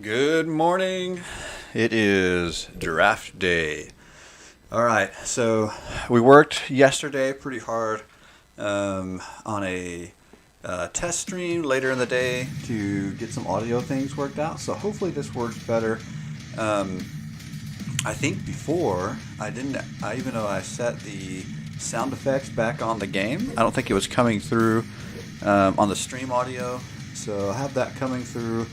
Good morning. It is draft day. All right, so we worked yesterday pretty hard on a test stream later in the day to get some audio things worked out. So hopefully this works better. I think before I didn't. Even though I set the sound effects back on the game, I don't think it was coming through on the stream audio. So I have that coming through.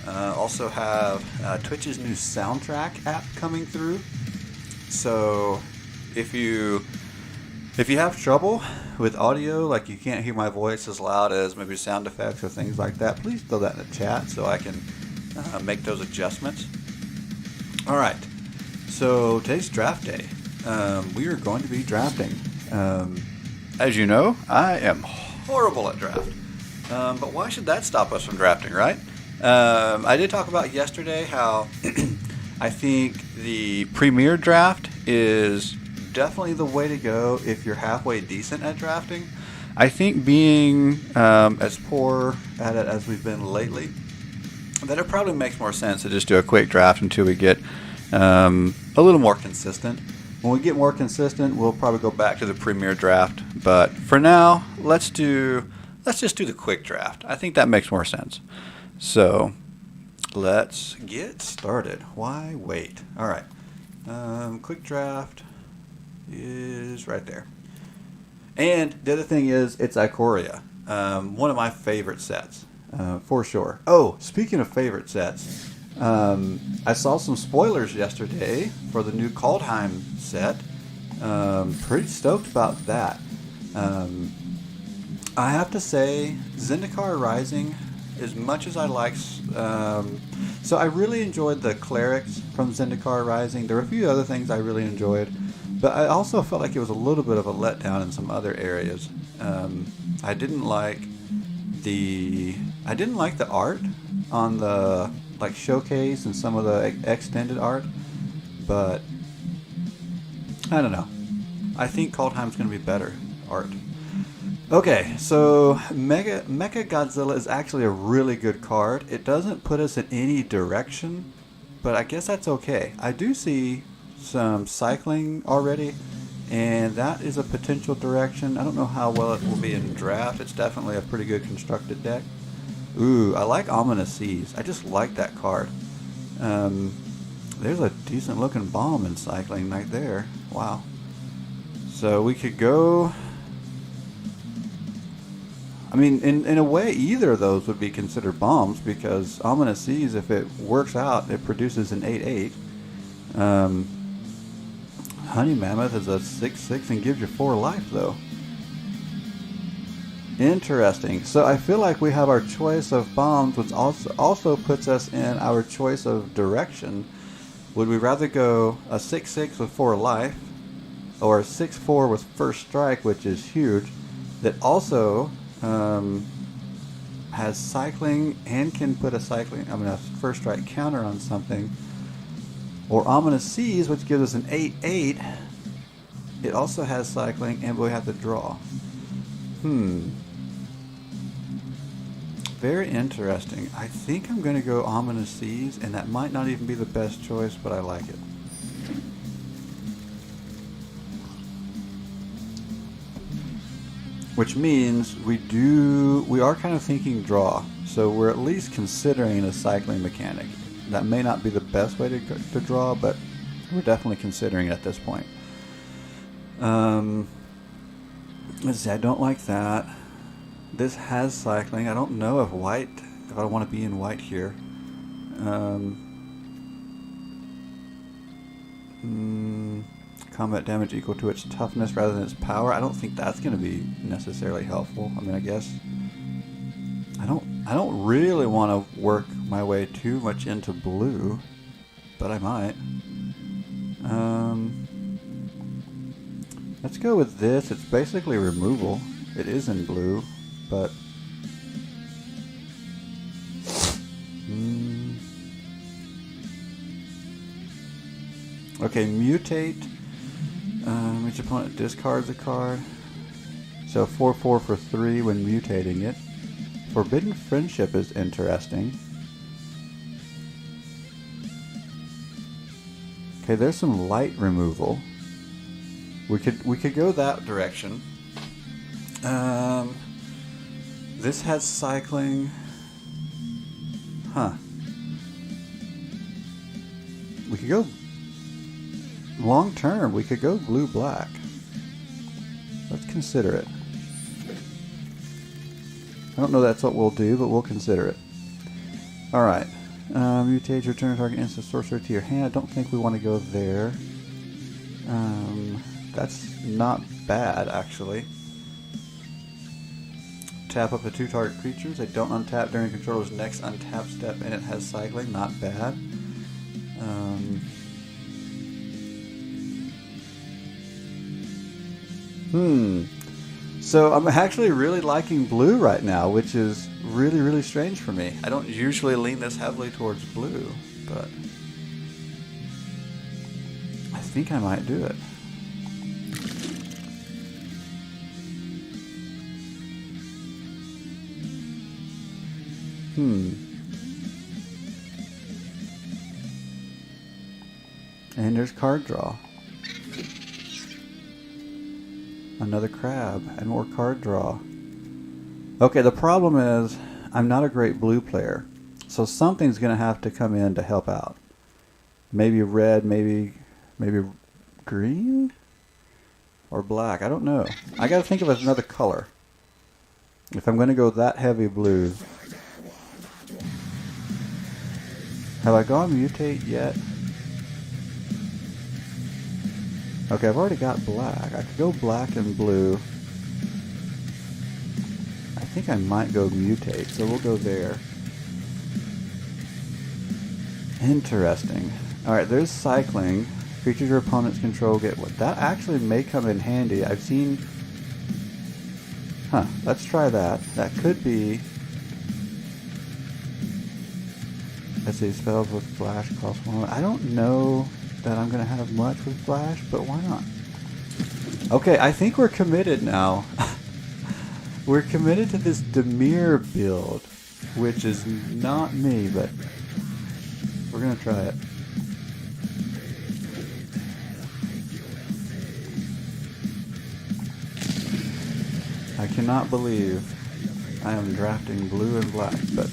Also have Twitch's new soundtrack app coming through. So if you have trouble with audio, like you can't hear my voice as loud as maybe sound effects or things like that, please throw that in the chat so I can make those adjustments. All right. So today's draft day. We are going to be drafting. As you know, I am horrible at draft. But why should that stop us from drafting, right? I did talk about yesterday how I think the Premier Draft is definitely the way to go if you're halfway decent at drafting. I think being as poor at it as we've been lately, that it probably makes more sense to just do a quick draft until we get a little more consistent. When we get more consistent, we'll probably go back to the Premier Draft. But for now, let's just do the quick draft. I think that makes more sense. So let's get started. Why wait? All right. Quick draft is right there. And the other thing is, it's Ikoria. One of my favorite sets, for sure. Oh, speaking of favorite sets, I saw some spoilers yesterday for the new Kaldheim set. Pretty stoked about that. I have to say, Zendikar Rising, as much as I like, so I really enjoyed the clerics from Zendikar Rising. There were a few other things I really enjoyed, but I also felt like it was a little bit of a letdown in some other areas. I didn't like the art on the showcase and some of the extended art, but I don't know. I think Kaldheim's going to be better art. Okay, so Mechagodzilla is actually a really good card. It doesn't put us in any direction, but I guess that's okay. I do see some cycling already, and that is a potential direction. I don't know how well it will be in draft. It's definitely a pretty good constructed deck. Ooh, I like Ominous Seas. I just like that card. There's a decent looking bomb in cycling right there. Wow. So we could go... I mean, in a way, either of those would be considered bombs because Ominous Seas, if it works out, it produces an 8/8. Honey Mammoth is a 6/6 and gives you 4 life, though. Interesting. So I feel like we have our choice of bombs, which also puts us in our choice of direction. Would we rather go a 6/6 with 4 life, or a 6/4 with first strike, which is huge, that also has cycling and can put a first strike counter on something, or Ominous Seas, which gives us an 8/8. It also has cycling, and we have to draw. Very interesting. I think I'm going to go Ominous Seas, and that might not even be the best choice, but I like it. Which means we are kind of thinking draw. So we're at least considering a cycling mechanic. That may not be the best way to draw, but we're definitely considering it at this point. Let's see, I don't like that. This has cycling. I don't know if I want to be in white here. Combat damage equal to its toughness rather than its power. I don't think that's going to be necessarily helpful. I mean, I guess I don't really want to work my way too much into blue, but I might. Let's go with this. It's basically removal. It is in blue, but okay, mutate. Each opponent discards a card. So 4/4 for 3 when mutating it. Forbidden Friendship is interesting. Okay, there's some light removal. We could go that direction. This has cycling. Huh. We could go long term. We could go blue black. Let's consider it. I don't know that's what we'll do, but we'll consider it. Alright. Mutate, return target instant sorcerer to your hand. I don't think we want to go there. That's not bad, actually. Tap up to 2 target creatures. They don't untap during controller's next untap step, and it has cycling. Not bad. So I'm actually really liking blue right now, which is really, really strange for me. I don't usually lean this heavily towards blue, but I think I might do it. And there's card draw. Another crab and more card draw. Okay, the problem is I'm not a great blue player, so something's going to have to come in to help out. Maybe red, maybe green or black. I don't know. I got to think of another color. If I'm going to go that heavy blue. Have I gone mutate yet? Okay, I've already got black. I could go black and blue. I think I might go mutate, so we'll go there. Interesting. Alright, there's cycling. Creatures your opponents control get what? That actually may come in handy. I've seen... Huh, let's try that. That could be... Let's see, spells with flash cost 1. I don't know that I'm going to have much with flash, but why not? Okay, I think we're committed now. We're committed to this Dimir build, which is not me, but we're going to try it. I cannot believe I am drafting blue and black, but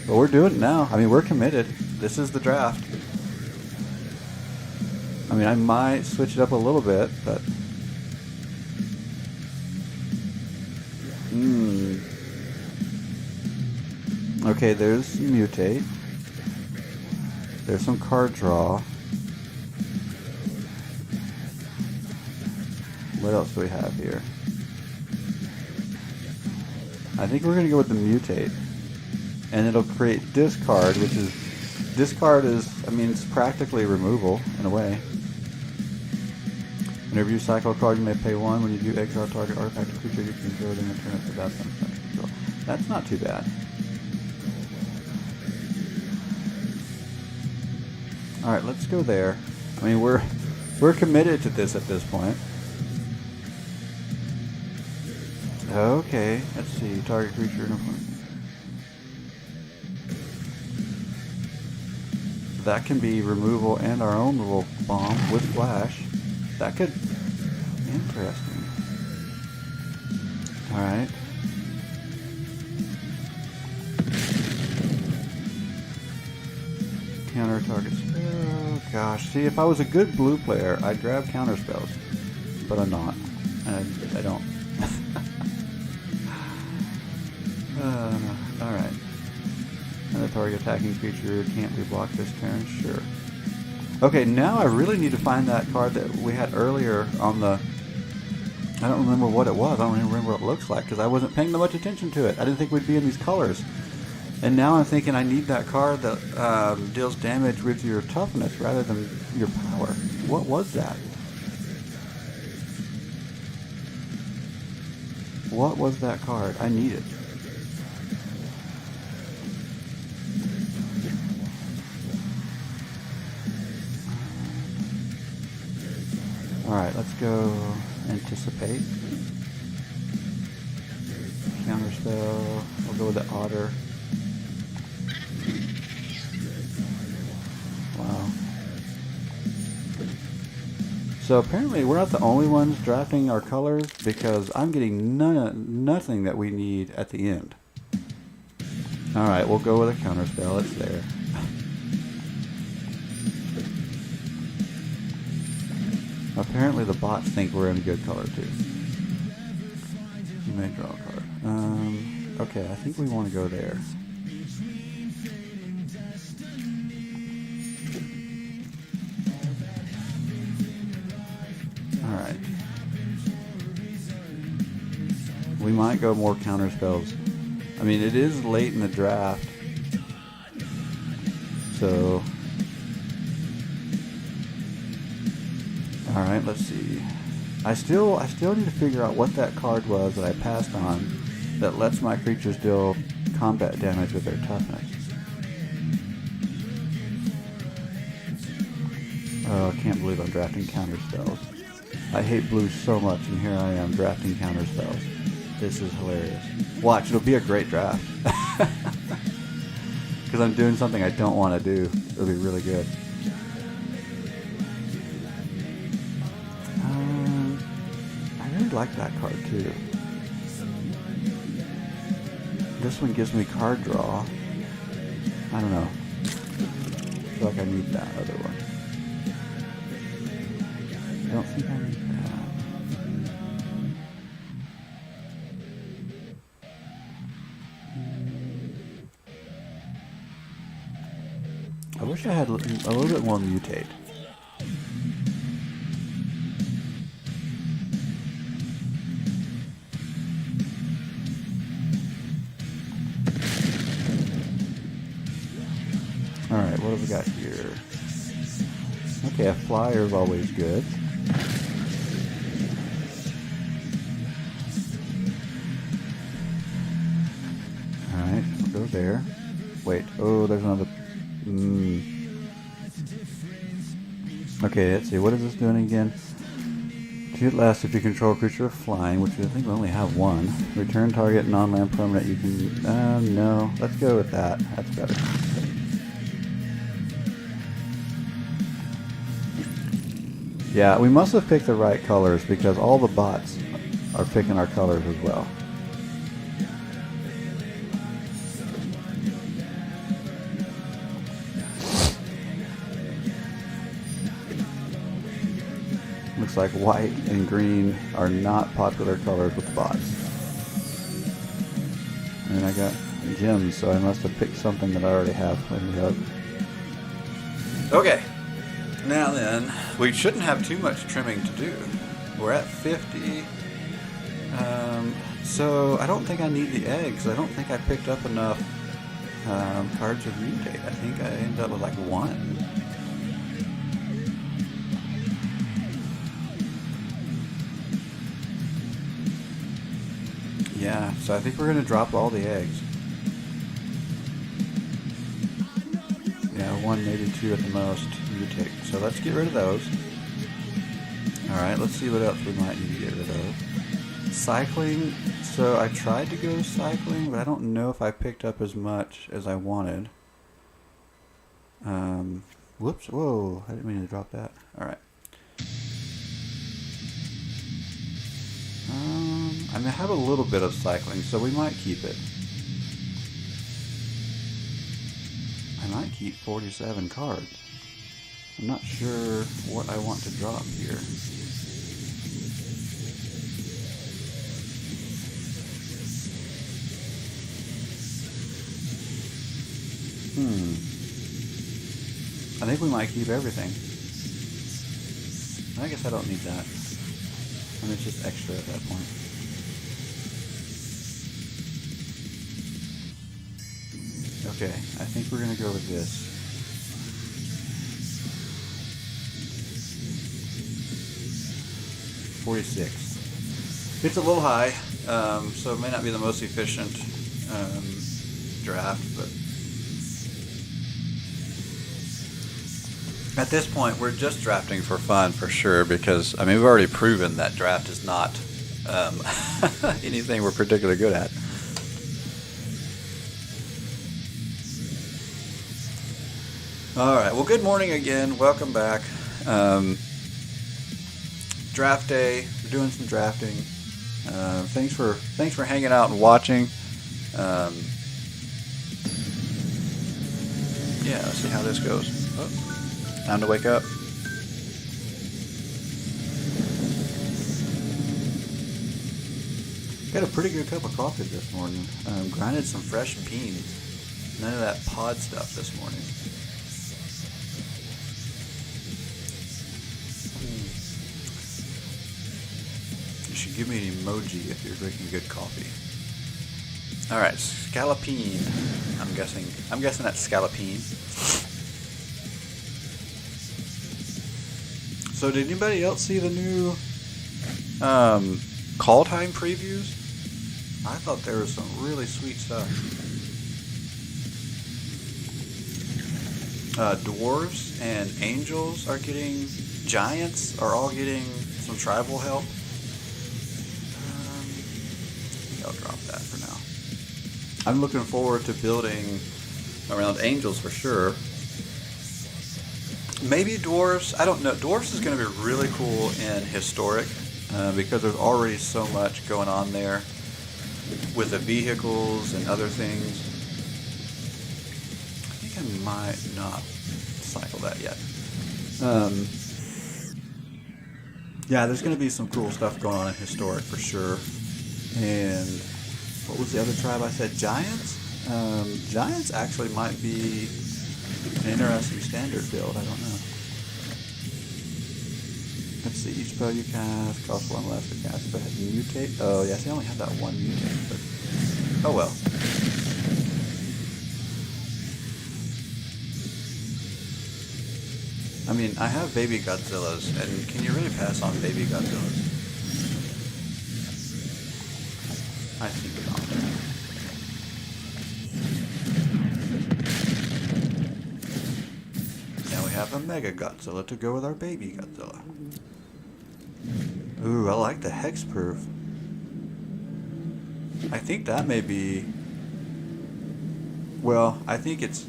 we're doing it now. I mean, we're committed. This is the draft. I mean, I might switch it up a little bit, but... Okay, there's mutate. There's some card draw. What else do we have here? I think we're going to go with the mutate. And it'll create discard, which is... Discard is, I mean, it's practically removal, in a way. Whenever you cycle a card, you may pay 1. When you do exile target artifact or creature, you can control it and return it to that control. That's not too bad. Alright, let's go there. I mean, we're committed to this at this point. Okay, let's see. Target creature. That can be removal and our own little bomb with flash. That could... Interesting. Alright. Counter target spell. Oh gosh. See, if I was a good blue player, I'd grab counter spells. But I'm not. I don't. Alright. Another target attacking creature can't be blocked this turn. Sure. Okay, now I really need to find that card that we had earlier on the... I don't remember what it was. I don't even remember what it looks like because I wasn't paying that much attention to it. I didn't think we'd be in these colors. And now I'm thinking I need that card that deals damage with your toughness rather than your power. What was that? What was that card? I need it. Alright, let's go anticipate. Counterspell. We'll go with the otter. Wow. So apparently we're not the only ones drafting our colors, because I'm getting nothing that we need at the end. Alright, we'll go with a counter spell. It's there. Apparently the bots think we're in good color too. You may draw a card. Okay, I think we want to go there. Alright. We might go more counter spells. I mean, it is late in the draft. So... Alright, let's see. I still need to figure out what that card was that I passed on that lets my creatures deal combat damage with their toughness. Oh, I can't believe I'm drafting counter spells. I hate blue so much, and here I am drafting counter spells. This is hilarious. Watch, it'll be a great draft. Because I'm doing something I don't want to do. It'll be really good. I really like that card too. This one gives me card draw. I don't know. I feel like I need that other one. I don't think I need that. I wish I had a little bit more mutate. Alright, what have we got here? Okay, a flyer is always good. Alright, we'll go there. Wait, oh, there's another... Okay, let's see, what is this doing again? Shoot last if you control a creature flying, which I think we only have one. Return target non-land permanent you can... no, let's go with that. That's better. Yeah, we must have picked the right colors because all the bots are picking our colors as well. Looks like white and green are not popular colors with the bots. And I got gems, so I must have picked something that I already have. Okay. Now then, we shouldn't have too much trimming to do. We're at 50. So I don't think I need the eggs. I don't think I picked up enough cards with mutate. I think I ended up with like one. Yeah, so I think we're going to drop all the eggs. Yeah, one, maybe two at the most. Mutate. So let's get rid of those. Alright, let's see what else we might need to get rid of. Cycling. So I tried to go cycling, but I don't know if I picked up as much as I wanted. Whoops. Whoa. I didn't mean to drop that. Alright. I mean, I have a little bit of cycling, so we might keep it. I might keep 47 cards. I'm not sure what I want to drop here. I think we might keep everything. I guess I don't need that. I mean, it's just extra at that point. Okay, I think we're going to go with this. $46. It's a little high, so it may not be the most efficient draft, but at this point we're just drafting for fun for sure, because I mean we've already proven that draft is not anything we're particularly good at. Alright, well good morning again, welcome back. draft day. We're doing some drafting. Thanks for hanging out and watching. Yeah, let's see how this goes. Oh, time to wake up. Got a pretty good cup of coffee this morning. Grinded some fresh beans. None of that pod stuff this morning. You should give me an emoji if you're drinking good coffee. All right, scallopine. I'm guessing that's scallopine. So did anybody else see the new call time previews? I thought there was some really sweet stuff. Dwarves and angels are getting, giants are all getting some tribal help. I'll drop that for now. I'm looking forward to building around angels for sure. Maybe dwarves, I don't know. Dwarves is going to be really cool in historic because there's already so much going on there with the vehicles and other things. I think I might not cycle that yet. Yeah, there's going to be some cool stuff going on in historic for sure. And what was the other tribe I said? Giants? Giants actually might be an interesting standard build. I don't know. Let's see. Each spell you cast costs one less to cast. If I had mutate. Oh, yes, I only had that one mutate. But oh well. I mean, I have baby Godzillas, and can you really pass on baby Godzillas? I think not. Now we have a Mega Godzilla to go with our baby Godzilla. Ooh, I like the hexproof. I think that may be... Well, I think it's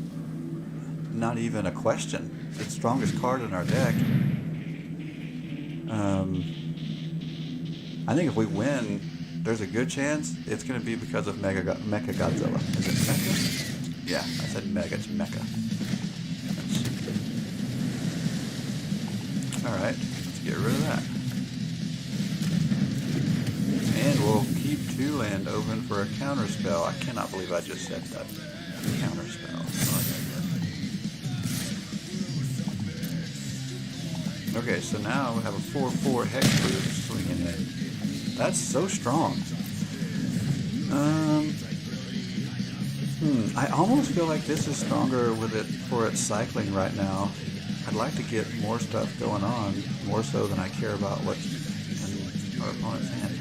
not even a question. It's the strongest card in our deck. I think if we win, there's a good chance it's going to be because of Mecha Godzilla. Is it Mecha? Yeah, I said Mega. It's Mecha. Alright, let's get rid of that. And we'll keep 2 land open for a counter spell. I cannot believe I just said that. Counter spell. Okay, so now we have a 4/4 hexproof swinging in. That's so strong. I almost feel like this is stronger with it for its cycling right now. I'd like to get more stuff going on, more so than I care about what's in our opponent's hand.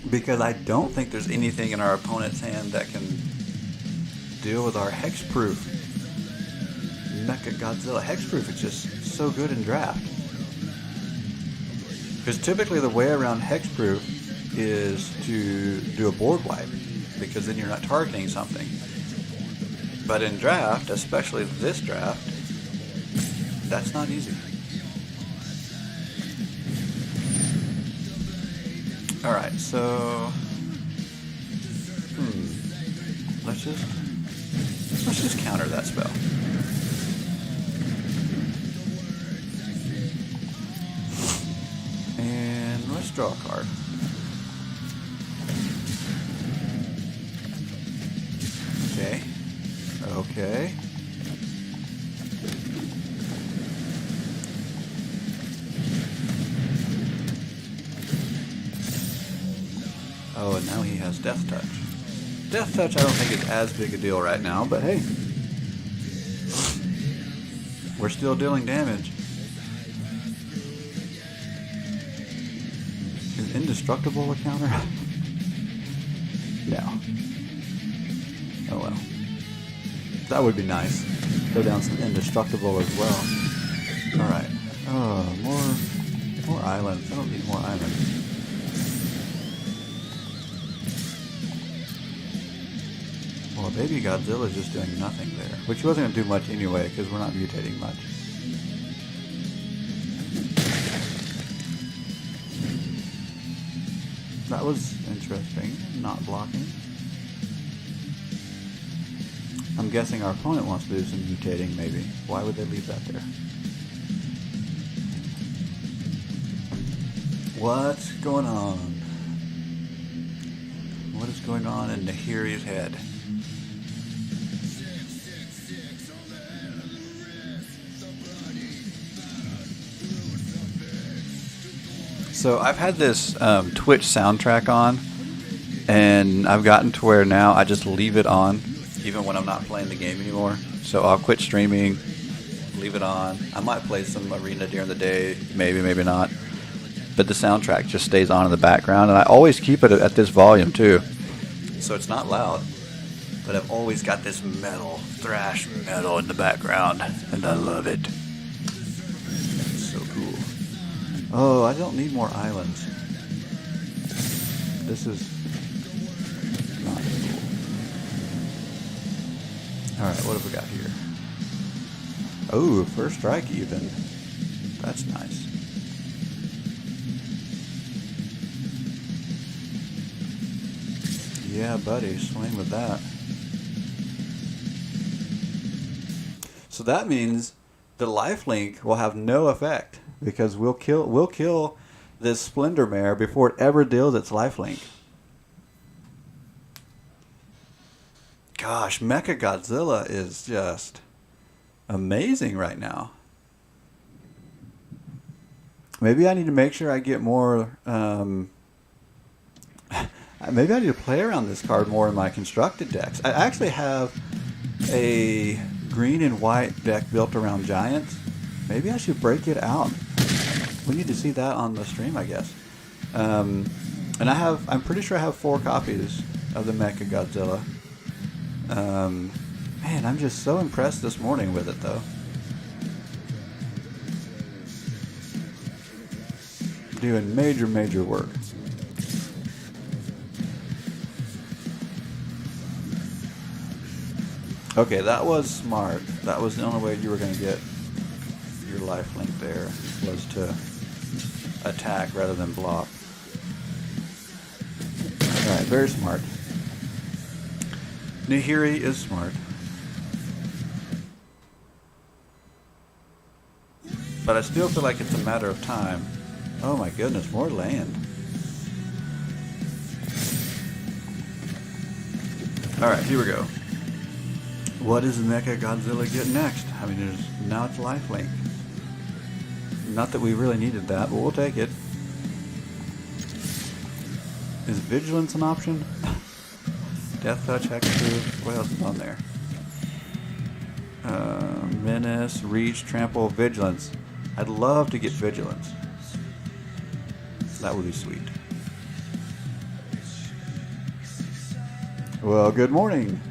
Because I don't think there's anything in our opponent's hand that can deal with our hexproof. Mecha Godzilla hexproof is just so good in draft. Because typically the way around hexproof is to do a board wipe, because then you're not targeting something. But in draft, especially this draft, that's not easy. Alright, so let's just counter that spell. And let's draw a card. Okay. Oh, and now he has Death Touch. Death Touch I don't think is as big a deal right now, but hey. We're still dealing damage. Is Indestructible a counter? No. Oh well. That would be nice. Go down some Indestructible as well. Alright. Oh, more islands. I don't need more islands. Well, baby Godzilla's just doing nothing there. Which he wasn't going to do much anyway, because we're not mutating much. that was interesting. Not blocking. I'm guessing our opponent wants to do some mutating, maybe. Why would they leave that there? What's going on? What is going on in Nahiri's head? So I've had this Twitch soundtrack on, and I've gotten to where now I just leave it on, even when I'm not playing the game anymore. So I'll quit streaming, leave it on. I might play some arena during the day, maybe, maybe not. But the soundtrack just stays on in the background, and I always keep it at this volume too. So it's not loud, but I've always got this metal, thrash metal in the background, and I love it. It's so cool. Oh, I don't need more islands. This is not cool. Alright, what have we got here? Oh, first strike even. That's nice. Yeah, buddy, swing with that. So that means the lifelink will have no effect because we'll kill this Splendor Mare before it ever deals its lifelink. Gosh, Mechagodzilla is just amazing right now. Maybe I need to make sure I get more. Maybe I need to play around this card more in my constructed decks. I actually have a green and white deck built around giants. Maybe I should break it out. We need to see that on the stream, I guess. And I'm pretty sure I have 4 copies of the Mechagodzilla. Man, I'm just so impressed this morning with it, though. Doing major, major work. Okay, that was smart. That was the only way you were going to get your lifelink there, was to attack rather than block. Alright, very smart. Nahiri is smart. But I still feel like it's a matter of time. Oh my goodness, more land. Alright, here we go. What does Mechagodzilla get next? I mean, now it's lifelink. Not that we really needed that, but we'll take it. Is Vigilance an option? Death Touch, Hexproof. What else is on there? Menace, Reach, Trample, Vigilance. I'd love to get Vigilance. That would be sweet. Well, good morning.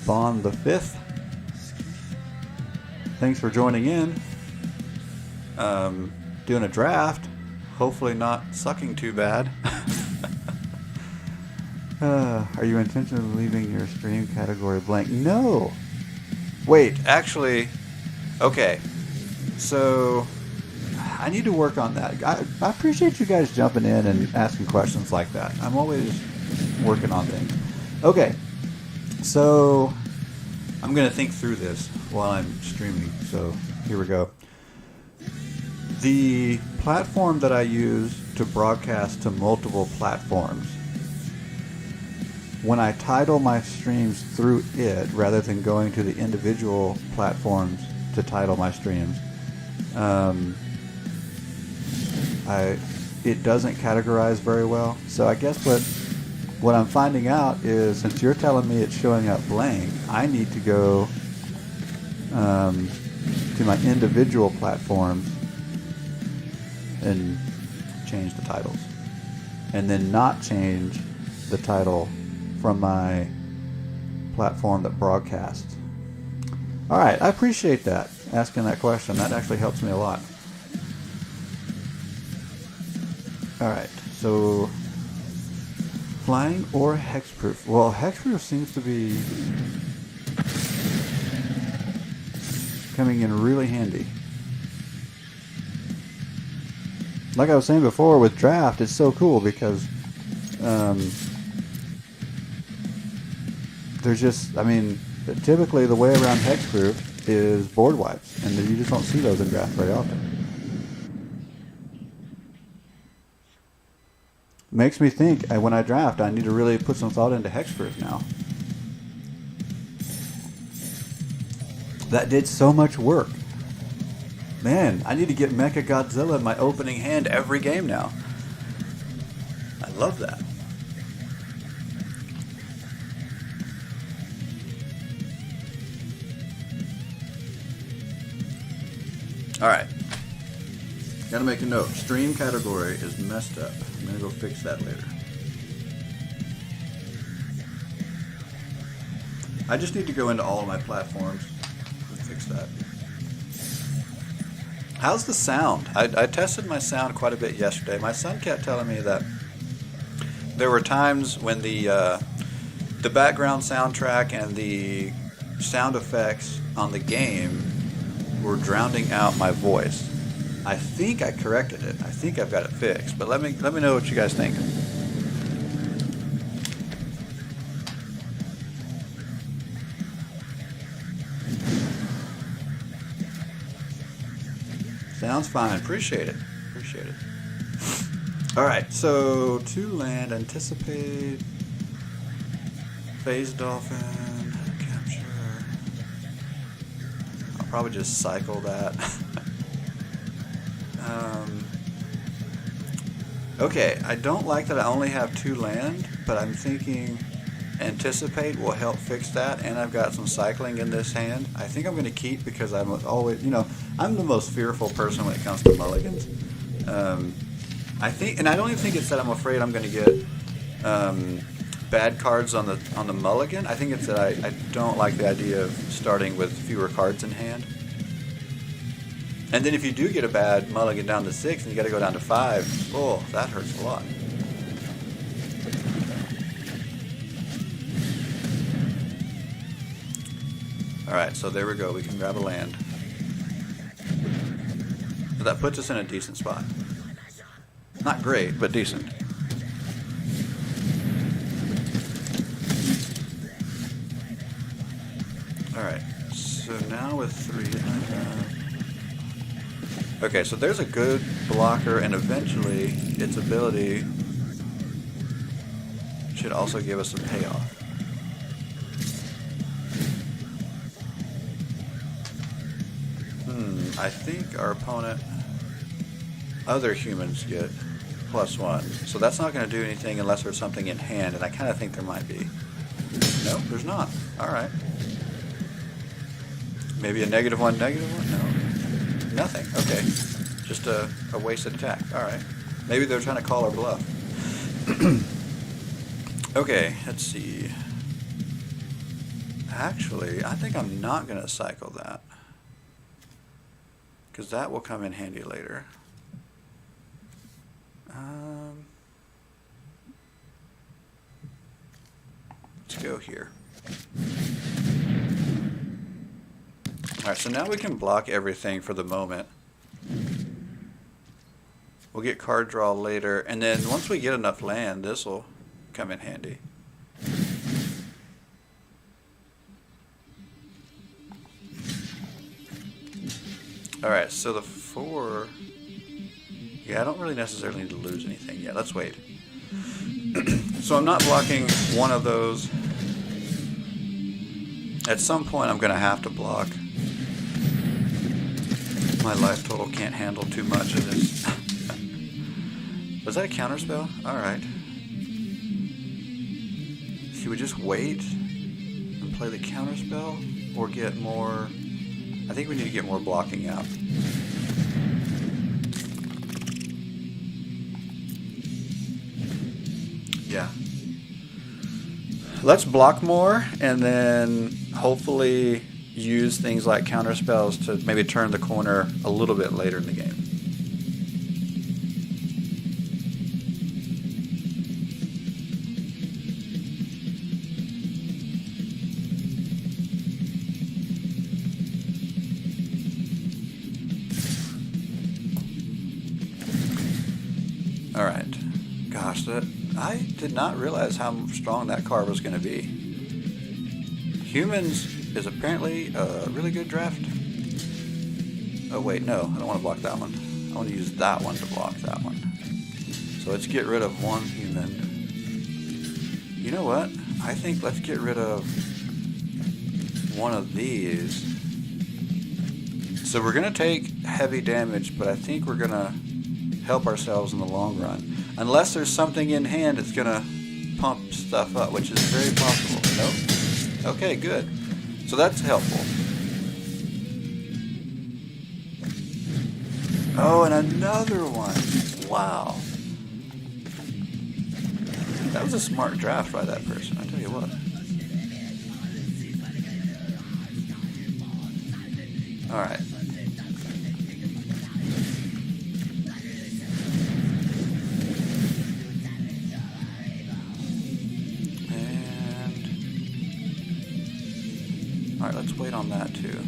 Bond the 5th. Thanks for joining in. Doing a draft. Hopefully not sucking too bad. Are you intentionally leaving your stream category blank? No. Wait, actually, okay. So I need to work on that. I appreciate you guys jumping in and asking questions like that. I'm always working on things. Okay. So I'm going to think through this while I'm streaming. So here we go. The platform that I use to broadcast to multiple platforms, when I title my streams through it rather than going to the individual platforms to title my streams, it doesn't categorize very well. So I guess what I'm finding out is, since you're telling me it's showing up blank, I need to go to my individual platforms and change the titles, and then not change the title from my platform that broadcasts. All right, I appreciate that, asking that question. That actually helps me a lot. All right, so flying or hexproof? Well, hexproof seems to be coming in really handy. Like I was saying before, with draft, it's so cool because There's just, I mean, typically the way around hexproof is board wipes, and you just don't see those in draft very often. Makes me think when I draft, I need to really put some thought into hexproof now. That did so much work. Man, I need to get Mecha Godzilla in my opening hand every game now. I love that. Alright. Gotta make a note. Stream category is messed up. I'm gonna go fix that later. I just need to go into all of my platforms and fix that. How's the sound? I tested my sound quite a bit yesterday. My son kept telling me that there were times when the background soundtrack and the sound effects on the game were drowning out my voice. I think I corrected it. I think I've got it fixed. But let me know what you guys think. Sounds fine. Appreciate it. Appreciate it. All right. So to land, anticipate, phase dolphin, capture. I'll probably just cycle that. Okay, I don't like that I only have 2 land, but I'm thinking anticipate will help fix that, and I've got some cycling in this hand. I think I'm going to keep because I'm always, I'm the most fearful person when it comes to mulligans. I think, and I don't even think it's that I'm afraid I'm going to get bad cards on the mulligan. I think it's that I don't like the idea of starting with fewer cards in hand. And then if you do get a bad mulligan down to 6 and you got to go down to 5, oh, that hurts a lot. All right, so there we go. We can grab a land. So that puts us in a decent spot. Not great, but decent. All right, so now with 3... Okay, so there's a good blocker, and eventually its ability should also give us some payoff. I think our opponent, other humans get +1. So that's not going to do anything unless there's something in hand, and I kind of think there might be. Nope, there's not. All right. Maybe a -1, -1? No. Nothing. Okay. Just a wasted attack. All right. Maybe they're trying to call our bluff. Okay, let's see. Actually, I think I'm not going to cycle that, because that will come in handy later. Let's go here. Alright, so now we can block everything for the moment. We'll get card draw later, and then once we get enough land, this will come in handy. Alright, so the 4... Yeah, I don't really necessarily need to lose anything yet. Let's wait. So I'm not blocking one of those. At some point I'm going to have to block. My life total can't handle too much of this. Was that a counterspell? Alright. Should we just wait and play the counterspell? Or get more... I think we need to get more blocking out. Yeah. Let's block more and then hopefully use things like counterspells to maybe turn the corner a little bit later in the game. Alright. Gosh, that I did not realize how strong that card was going to be. Humans is apparently a really good draft. Oh wait, no, I don't want to block that one. I want to use that one to block that one. So let's get rid of one human. You know what? I think let's get rid of one of these. So we're going to take heavy damage, but I think we're going to help ourselves in the long run. Unless there's something in hand that's going to pump stuff up, which is very possible. Nope. Okay, good. So that's helpful. Oh, and another one. Wow. That was a smart draft by that person, I tell you what. Alright. Alright, let's wait on that too.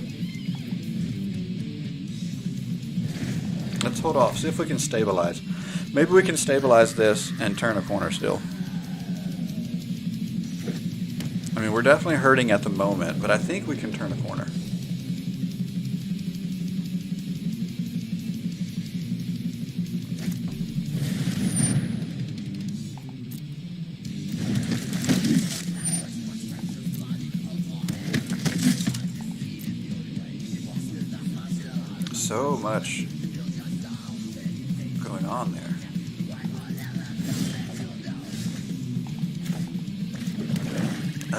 Let's hold off, see if we can stabilize. Maybe we can stabilize this and turn a corner still. I mean, we're definitely hurting at the moment, but I think we can turn a corner. So much going on there.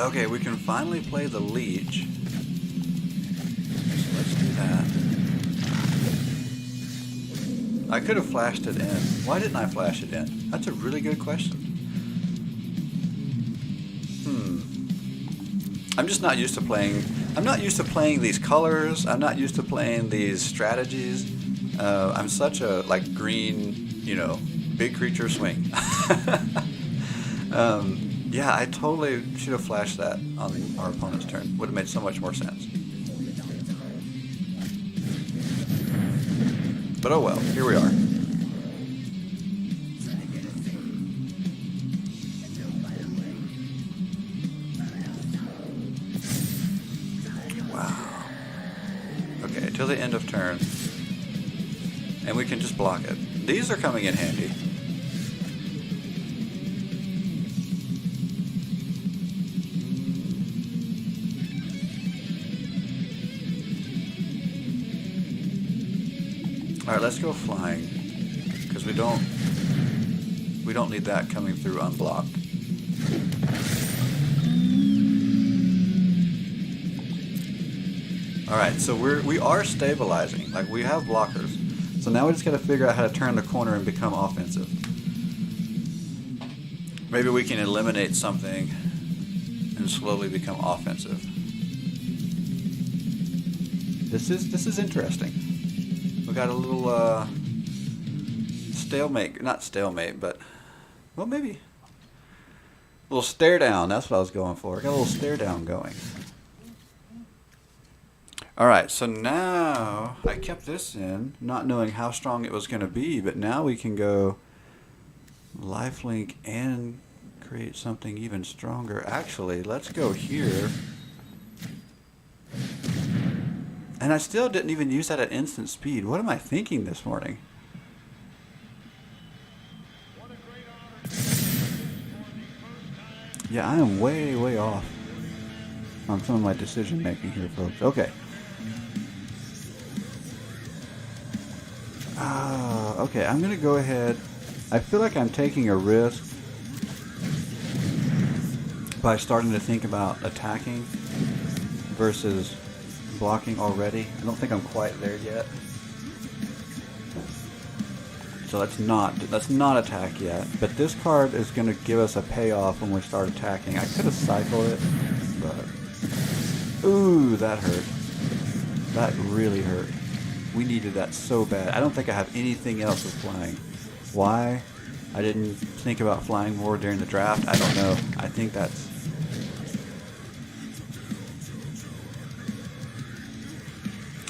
Okay, we can finally play the leech. So let's do that. I could have flashed it in. Why didn't I flash it in? That's a really good question. I'm just not used to playing. I'm not used to playing these colors. I'm not used to playing these strategies. I'm such a green, big creature swing. Yeah, I totally should have flashed that on our opponent's turn. Would have made so much more sense. But oh well, here we are. Wow. Okay, till the end of turn. And we can just block it. These are coming in handy. Alright, let's go flying, because we don't need that coming through unblocked. Alright, so we are stabilizing, we have blockers. So now we just got to figure out how to turn the corner and become offensive. Maybe we can eliminate something and slowly become offensive. This is interesting. We got a little stalemate, not stalemate, but well, maybe a little stare down. That's what I was going for. Got a little stare down going. All right, so now I kept this in, not knowing how strong it was going to be, but now we can go lifelink and create something even stronger. Actually, let's go here. And I still didn't even use that at instant speed. What am I thinking this morning? Yeah, I am way, way off on some of my decision making here, folks. Okay. Okay, I'm going to go ahead. I feel like I'm taking a risk by starting to think about attacking versus blocking already. I don't think I'm quite there yet. So let's not attack yet. But this card is going to give us a payoff when we start attacking. I could have cycled it, but ooh, that hurt. That really hurt. We needed that so bad. I don't think I have anything else with flying. Why I didn't think about flying more during the draft, I don't know. I think that's...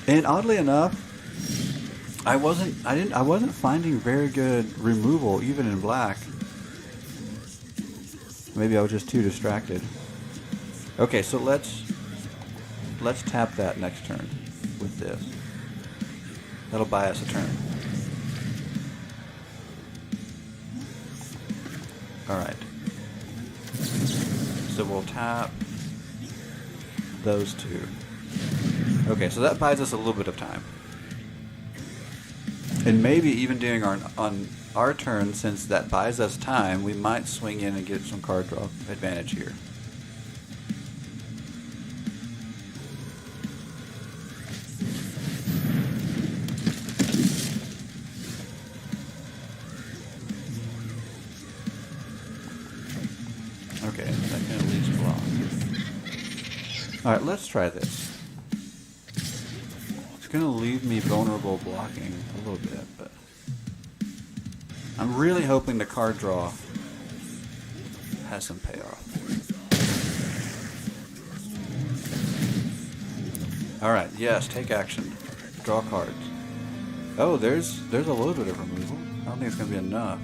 And oddly enough, I wasn't finding very good removal even in black. Maybe I was just too distracted. Okay, so let's tap that next turn with this. That'll buy us a turn. Alright. So we'll tap those two. Okay, so that buys us a little bit of time. And maybe even during on our turn, since that buys us time, we might swing in and get some card draw advantage here. Okay, that can at least block. Alright, let's try this. It's going to leave me vulnerable blocking a little bit, but I'm really hoping the card draw has some payoff. Alright, yes, take action. Draw cards. Oh, there's a little bit of removal. I don't think it's going to be enough.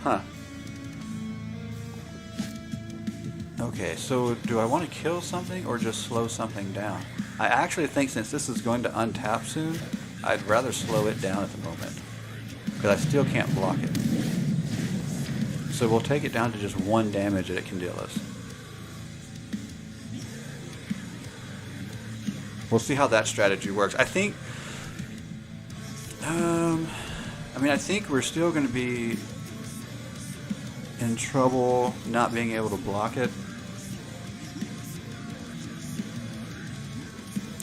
Huh. Okay, so do I want to kill something or just slow something down? I actually think since this is going to untap soon, I'd rather slow it down at the moment. Because I still can't block it. So we'll take it down to just 1 damage that it can deal us. We'll see how that strategy works. I think... I think we're still going to be in trouble not being able to block it.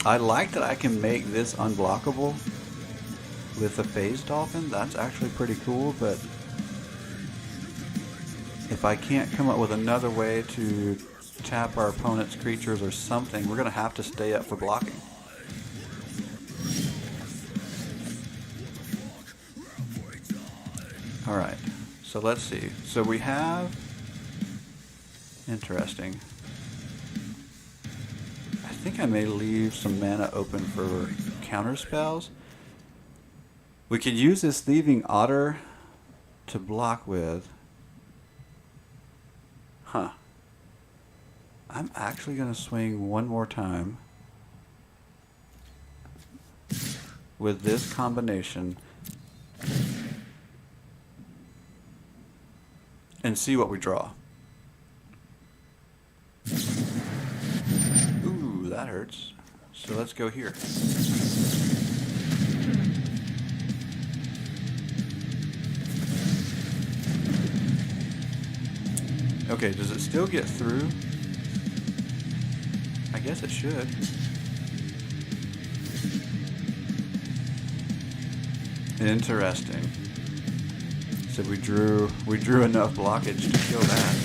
I like that I can make this unblockable with the Phase Dolphin. That's actually pretty cool, but if I can't come up with another way to tap our opponent's creatures or something, we're going to have to stay up for blocking. Alright, so let's see. So we have... Interesting. I think I may leave some mana open for counter spells. We could use this Thieving Otter to block with. Huh. I'm actually going to swing one more time with this combination and see what we draw. Ooh, that hurts. So let's go here. Okay, does it still get through? I guess it should. Interesting. So we drew enough blockage to kill that.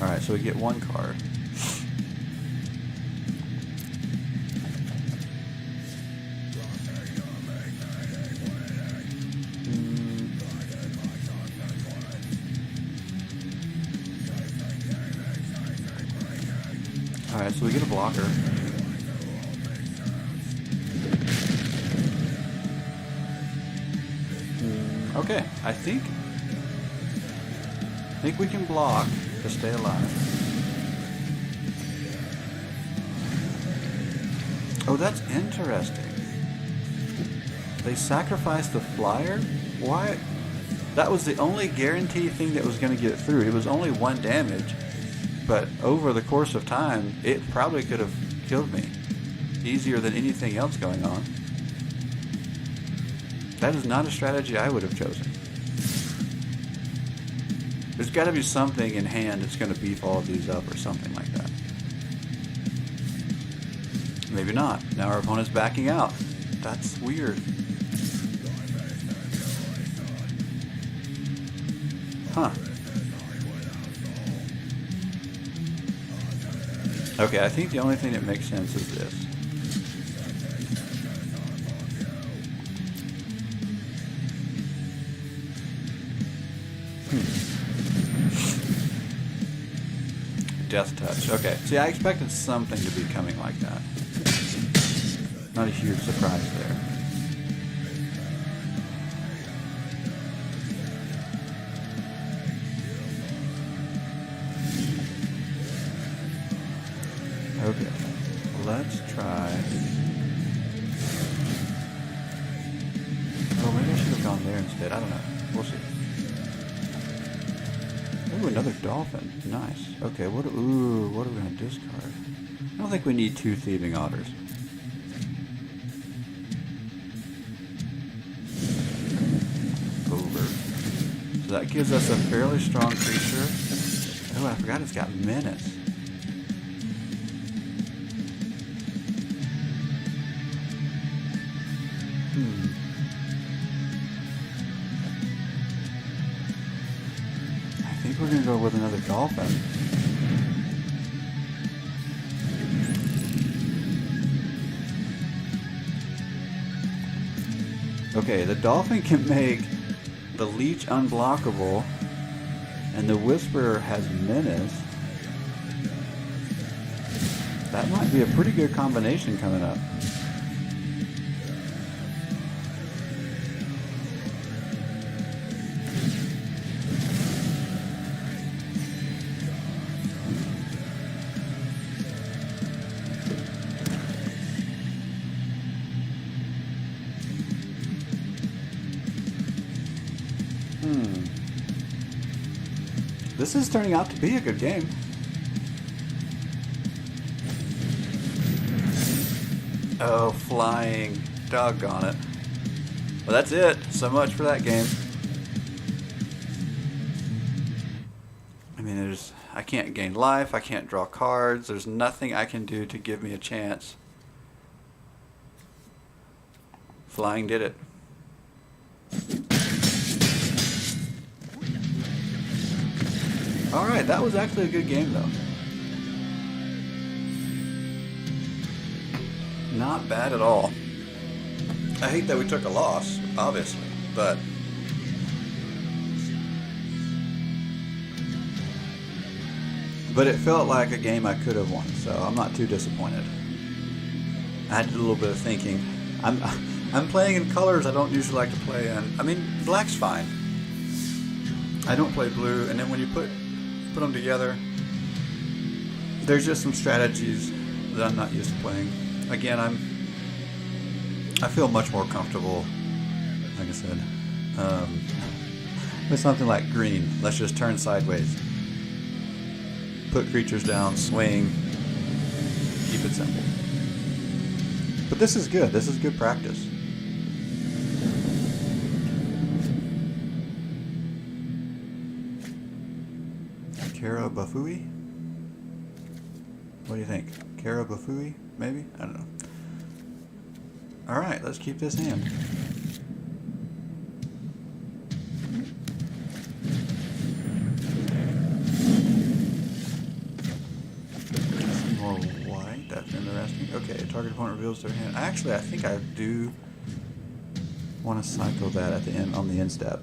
Alright, so we get 1 card. Alright, so we get a blocker. Okay, I think we can block to stay alive. Oh, that's interesting. They sacrificed the flyer? Why? That was the only guaranteed thing that was going to get through. It was only 1 damage, but over the course of time, it probably could have killed me. Easier than anything else going on. That is not a strategy I would have chosen. There's got to be something in hand that's going to beef all of these up or something like that. Maybe not. Now our opponent's backing out. That's weird. Huh. Okay, I think the only thing that makes sense is this. Death Touch. Okay. See, I expected something to be coming like that. Not a huge surprise there. Okay, let's try. Oh, maybe I should have gone there instead. I don't know. We'll see. Ooh, another dolphin. Nice. Okay, what are we going to discard? I don't think we need 2 thieving otters. Over. So that gives us a fairly strong creature. Oh, I forgot it's got menace. I think we're going to go with another dolphin. Okay, the dolphin can make the leech unblockable, and the whisperer has menace. That might be a pretty good combination coming up. This is turning out to be a good game. Oh, flying. Doggone it. Well, that's it. So much for that game. I mean, I can't gain life. I can't draw cards. There's nothing I can do to give me a chance. Flying did it. Alright, that was actually a good game, though. Not bad at all. I hate that we took a loss, obviously, but... But it felt like a game I could have won, so I'm not too disappointed. I had to do a little bit of thinking. I'm playing in colors I don't usually like to play in. I mean, black's fine. I don't play blue, and then when you put them together, there's just some strategies that I'm not used to playing. Again, I feel much more comfortable, like I said, with something like green. Let's just turn sideways, put creatures down, swing, keep it simple. But this is good. This is good practice. Kara Bafui? What do you think? Kara Bafui? Maybe? I don't know. Alright, let's keep this hand. Some more white. That's interesting. Okay, target opponent reveals their hand. Actually, I think I do want to cycle that at the end on the end step.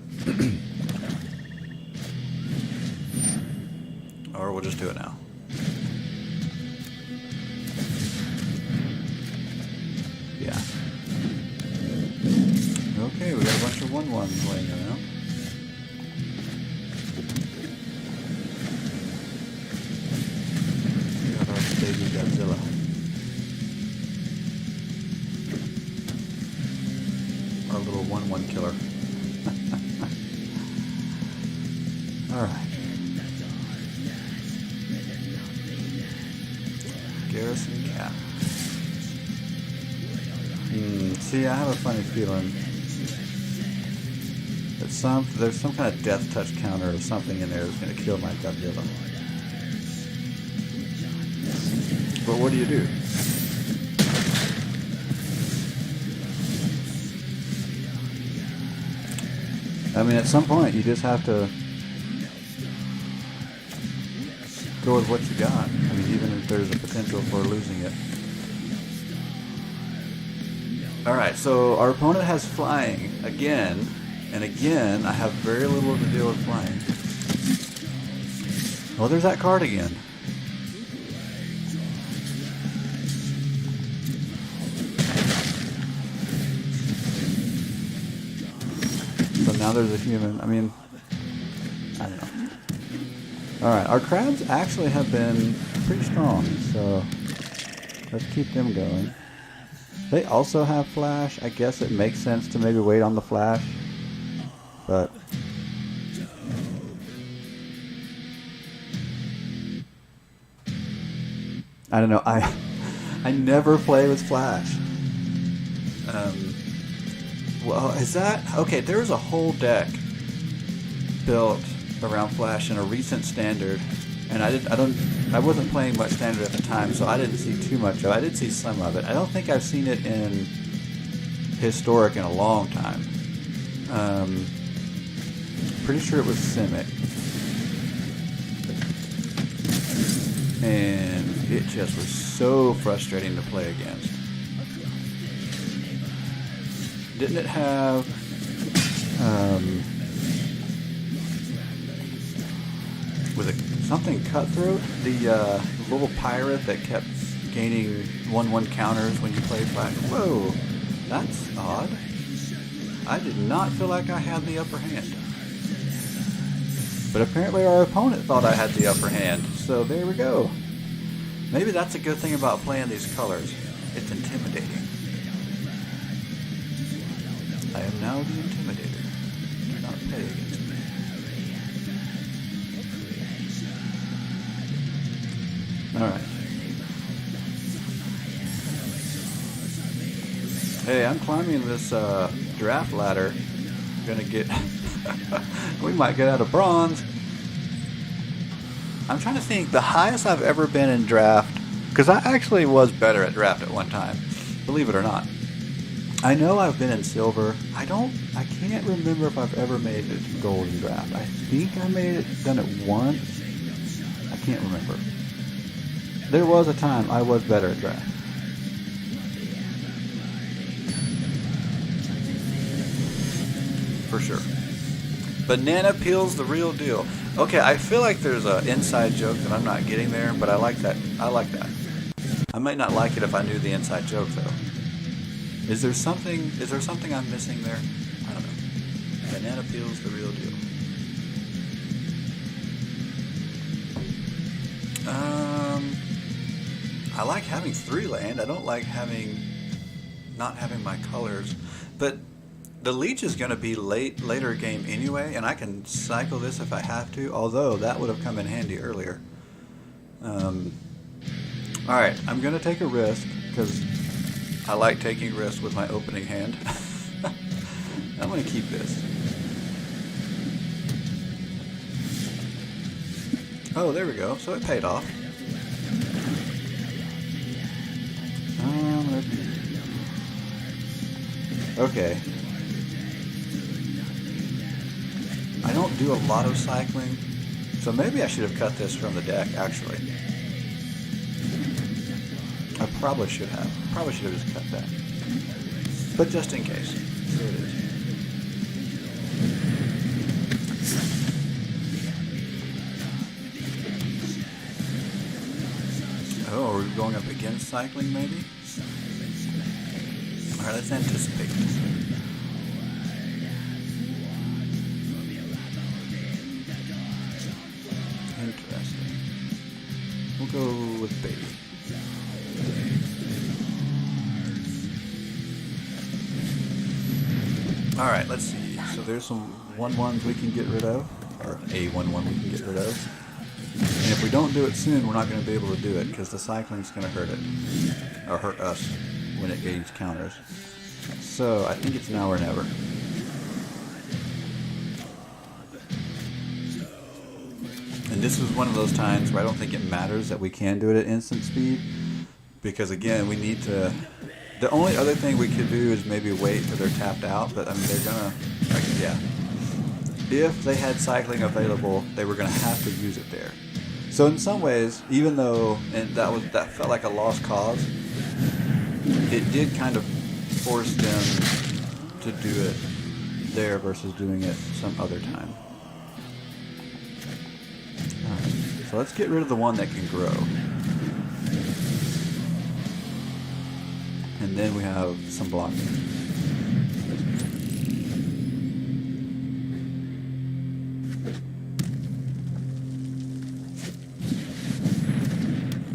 Or we'll just do it now. Yeah. Okay, we got a bunch of 1/1s laying around. We got our baby Godzilla. Our little 1/1 killer. Alright. Garrison Cat. See, I have a funny feeling that there's some kind of death touch counter or something in there that's going to kill my Godzilla. But what do you do? I mean, at some point, you just have to go with what you got. I mean, even if there's a potential for losing it. Alright, so our opponent has flying again, and again, I have very little to deal with flying. Well, there's that card again. So now there's a human. I mean, I don't know. Alright, our crabs actually have been pretty strong, so Let's keep them going. They also have flash. I guess it makes sense to maybe wait on the flash. But I don't know. I never play with flash. Well, is that okay? There's a whole deck built around flash in a recent standard, and I wasn't playing much standard at the time, so I didn't see too much of it. I did see some of it. I don't think I've seen it in historic in a long time. Pretty sure it was Simic, and it just was so frustrating to play against. Didn't it have was it something Cutthroat? The little pirate that kept gaining 1/1 counters when you played Flash. Whoa, that's odd. I did not feel like I had the upper hand. But apparently our opponent thought I had the upper hand, so there we go. Maybe that's a good thing about playing these colors. It's intimidating. I am now the intimidator. Do not play against me. Alright. Hey, I'm climbing this draft ladder. Gonna get... we might get out of bronze. I'm trying to think the highest I've ever been in draft, because I actually was better at draft at one time, believe it or not. I know I've been in silver. I can't remember if I've ever made it to gold in draft. I think I done it once. I can't remember. There was a time I was better at draft. For sure. Banana peel's the real deal. Okay, I feel like there's an inside joke that I'm not getting there, but I like that. I like that. I might not like it if I knew the inside joke though. Is there something I'm missing there? I don't know. Banana peel's the real deal. I like having 3 land. I don't like not having my colors, but the leech is going to be later game anyway, and I can cycle this if I have to, although that would have come in handy earlier. Alright, I'm going to take a risk, because I like taking risks with my opening hand. I'm going to keep this. Oh, there we go. So it paid off. Okay. I don't do a lot of cycling, so maybe I should have cut this from the deck, actually. I probably should have. Probably should have just cut that. But just in case. Here it is. Oh, are we going up against cycling, maybe? Alright, let's anticipate. Interesting. We'll go with baby. Alright, let's see. So there's some 1/1s we can get rid of. Or a 1/1 we can get rid of. And if we don't do it soon, we're not going to be able to do it, because the cycling's going to hurt it. Or hurt us when it gains counters. So I think it's now or never. And this is one of those times where I don't think it matters that we can do it at instant speed, because again, we need to... The only other thing we could do is maybe wait till they're tapped out, but I mean, they're gonna... Like, yeah. If they had cycling available, they were gonna have to use it there. So in some ways, even though that felt like a lost cause, it did kind of force them to do it there versus doing it some other time. Alright, so let's get rid of the one that can grow. And then we have some blocking.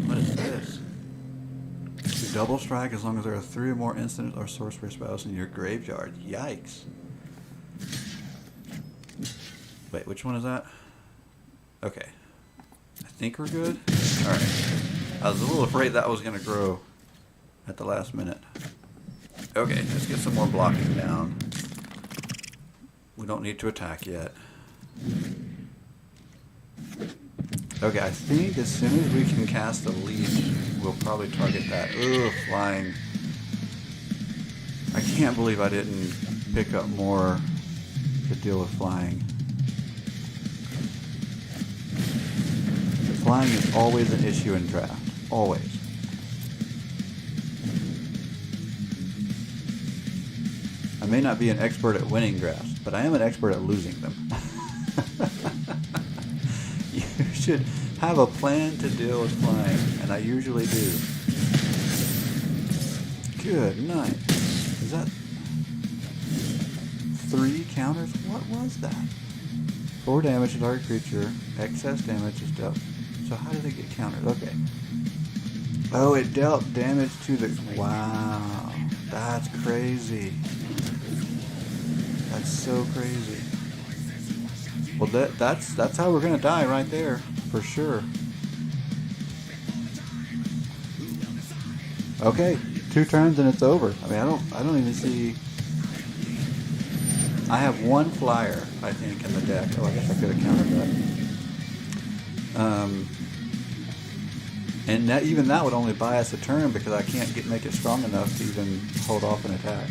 What is this? Double strike as long as there are 3 or more instant or sorcery spells in your graveyard. Yikes. Wait, which one is that? Okay. I think we're good. Alright. I was a little afraid that was going to grow at the last minute. Okay, let's get some more blocking down. We don't need to attack yet. Okay, I think as soon as we can cast a leech, we'll probably target that. Ugh, flying. I can't believe I didn't pick up more to deal with flying. Flying is always an issue in draft. Always. I may not be an expert at winning drafts, but I am an expert at losing them. You should have a plan to deal with flying, and I usually do. Good night. Is that 3 counters? What was that? 4 damage to target creature. Excess damage is dealt. So how did it get countered? Okay. Oh, it dealt damage to the... Wow. That's crazy. That's so crazy. Well, that's how we're gonna die right there, for sure. Okay, 2 turns and it's over. I mean, I don't even see. I have 1 flyer, I think, in the deck. Oh, I guess I could have countered that. And that, even that would only buy us a turn because I can't make it strong enough to even hold off an attack.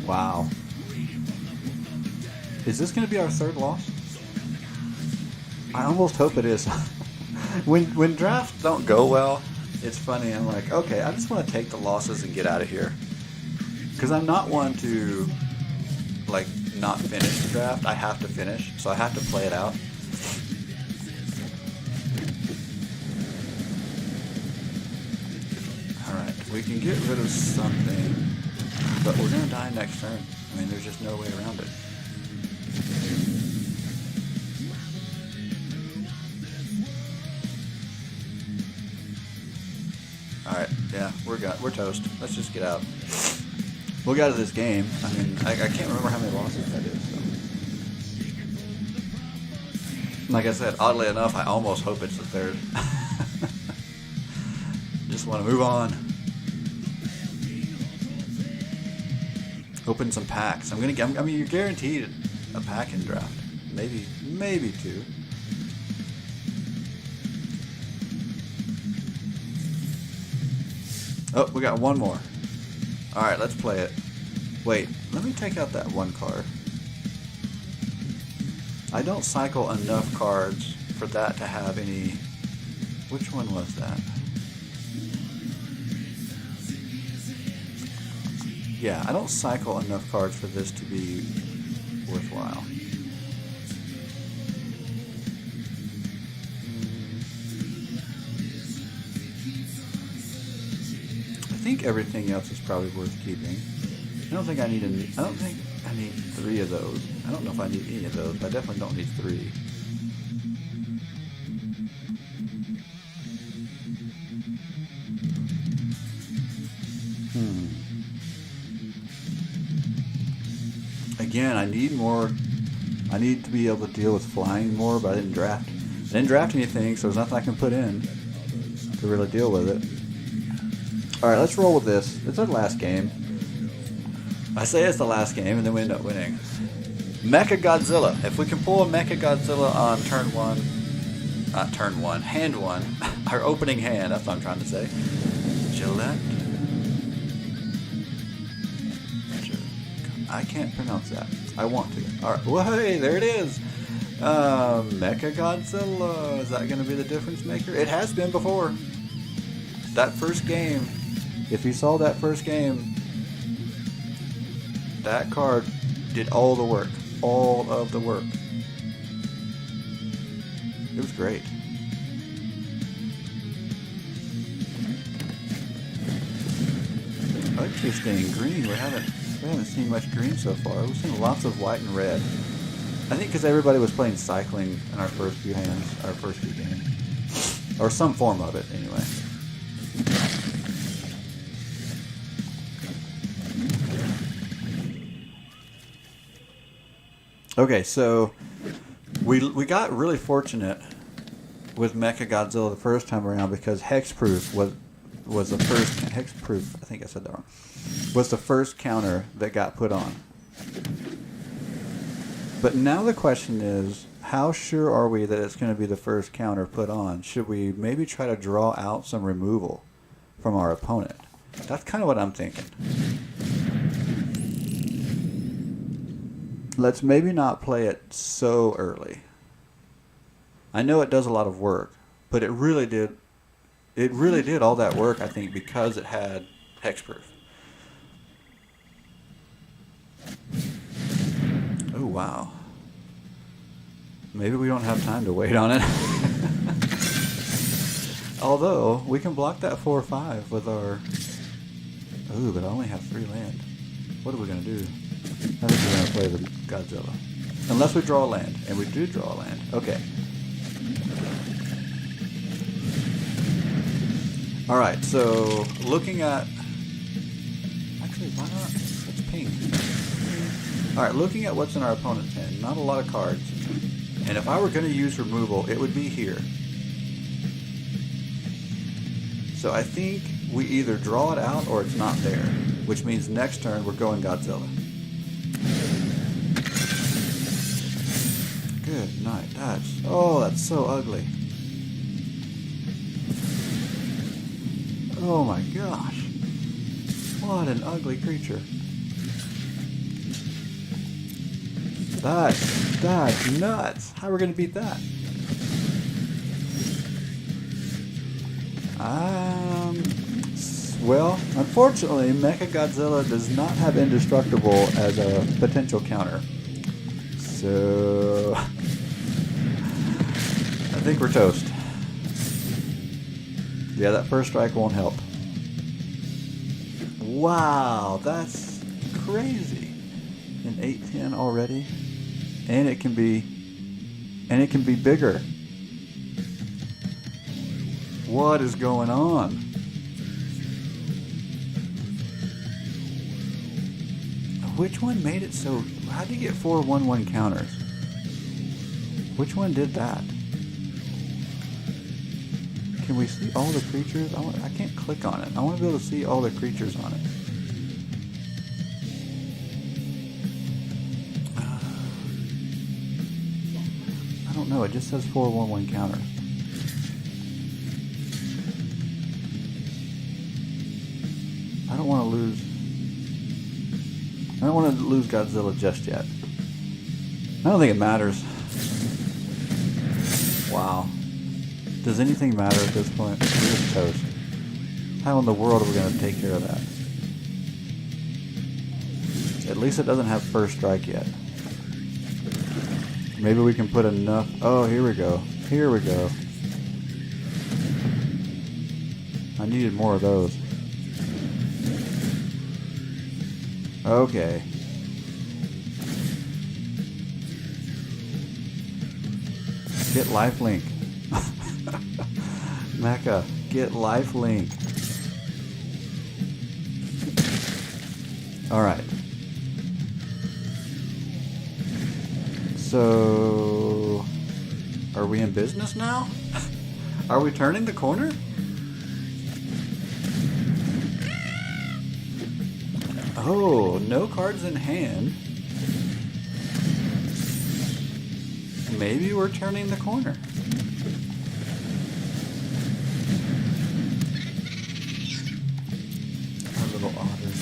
Wow. Is this going to be our 3rd loss? I almost hope it is. when drafts don't go well, it's funny. I'm like, okay, I just want to take the losses and get out of here. Because I'm not one to, like, not finish the draft. I have to finish, so I have to play it out. Alright, we can get rid of something. But we're going to die next turn. I mean, there's just no way around it. Alright, yeah, we're toast. Let's just get out. We'll get out of this game. I mean, I can't remember how many losses that is. So. Like I said, oddly enough, I almost hope it's the 3rd. Just want to move on. Open some packs. I mean, you're guaranteed a pack in draft. Maybe 2. Oh, we got 1 more. Alright, let's play it. Wait, let me take out that 1 card. I don't cycle enough cards for that to have any... Which one was that? Yeah, I don't cycle enough cards for this to be worthwhile. I think everything else is probably worth keeping. I don't think I need 3 of those. I don't know if I need any of those, but I definitely don't need 3. Again, I need more. I need to be able to deal with flying more, but I didn't draft. I didn't draft anything, so there's nothing I can put in to really deal with it. Alright, let's roll with this. It's our last game. I say it's the last game, and then we end up winning. Mecha Godzilla. If we can pull a Mecha Godzilla on turn 1, not turn 1, hand 1, our opening hand, that's what I'm trying to say. Gillette. I can't pronounce that. I want to. Alright, well, hey, there it is. Mecha Godzilla. Is that going to be the difference maker? It has been before. That first game, if you saw that first game, that card did all the work. All of the work. It was great. Interesting. Green. We haven't seen much green so far. We've seen lots of white and red. I think because everybody was playing cycling in our first few hands, our first few games. Or some form of it, anyway. Okay, so we got really fortunate with Mechagodzilla the first time around because Hexproof was the first Hexproof. I think I said that wrong. Was the first counter that got put on. But now the question is, how sure are we that it's going to be the first counter put on? Should we maybe try to draw out some removal from our opponent? That's kind of what I'm thinking. Let's maybe not play it so early. I know it does a lot of work, but it really did all that work, I think, because it had Hexproof. Oh, wow. Maybe we don't have time to wait on it. Although, we can block that 4/5 with our... Ooh, but I only have 3 land. What are we going to do? I think we're going to play the Godzilla. Unless we draw a land. And we do draw a land. Okay. Alright, so looking at... Actually, why not? Let's ping. Alright, looking at what's in our opponent's hand. Not a lot of cards. And if I were going to use removal, it would be here. So I think we either draw it out or it's not there. Which means next turn we're going Godzilla. Good night. That's so ugly. Oh my gosh. What an ugly creature. That's nuts. How are we going to beat that? Well, unfortunately, Mechagodzilla does not have Indestructible as a potential counter. So, I think we're toast. Yeah, that first strike won't help. Wow, that's crazy. An 8/10 already, and it can be bigger. What is going on? Which one made it so? How did you get 4 1/1 counters? Which one did that? Can we see all the creatures? I can't click on it. I want to be able to see all the creatures on it. I don't know. It just says 4 1/1 counter. I don't want to lose Godzilla just yet. I don't think it matters. Wow. Does anything matter at this point? We're just toast. How in the world are we going to take care of that? At least it doesn't have first strike yet. Maybe we can put enough... Oh, here we go. Here we go. I needed more of those. Okay. Get lifelink. Mecha, get lifelink. Alright. So... Are we in business now? Are we turning the corner? Oh, no cards in hand. Maybe we're turning the corner. Our little otter.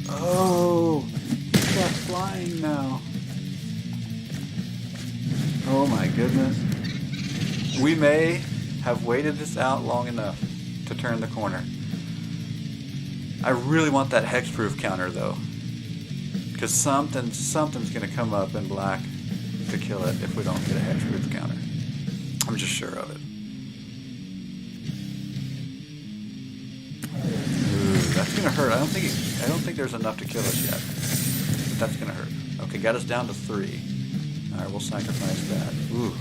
Oh, he's got flying now. Oh my goodness. We may have waited this out long enough to turn the corner. I really want that hexproof counter though, because something's going to come up in black to kill it if we don't get a hexproof counter. I'm just sure of it. Ooh, that's going to hurt. I don't think there's enough to kill us yet. But that's going to hurt. Okay, got us down to 3. Alright, we'll sacrifice that. Ooh.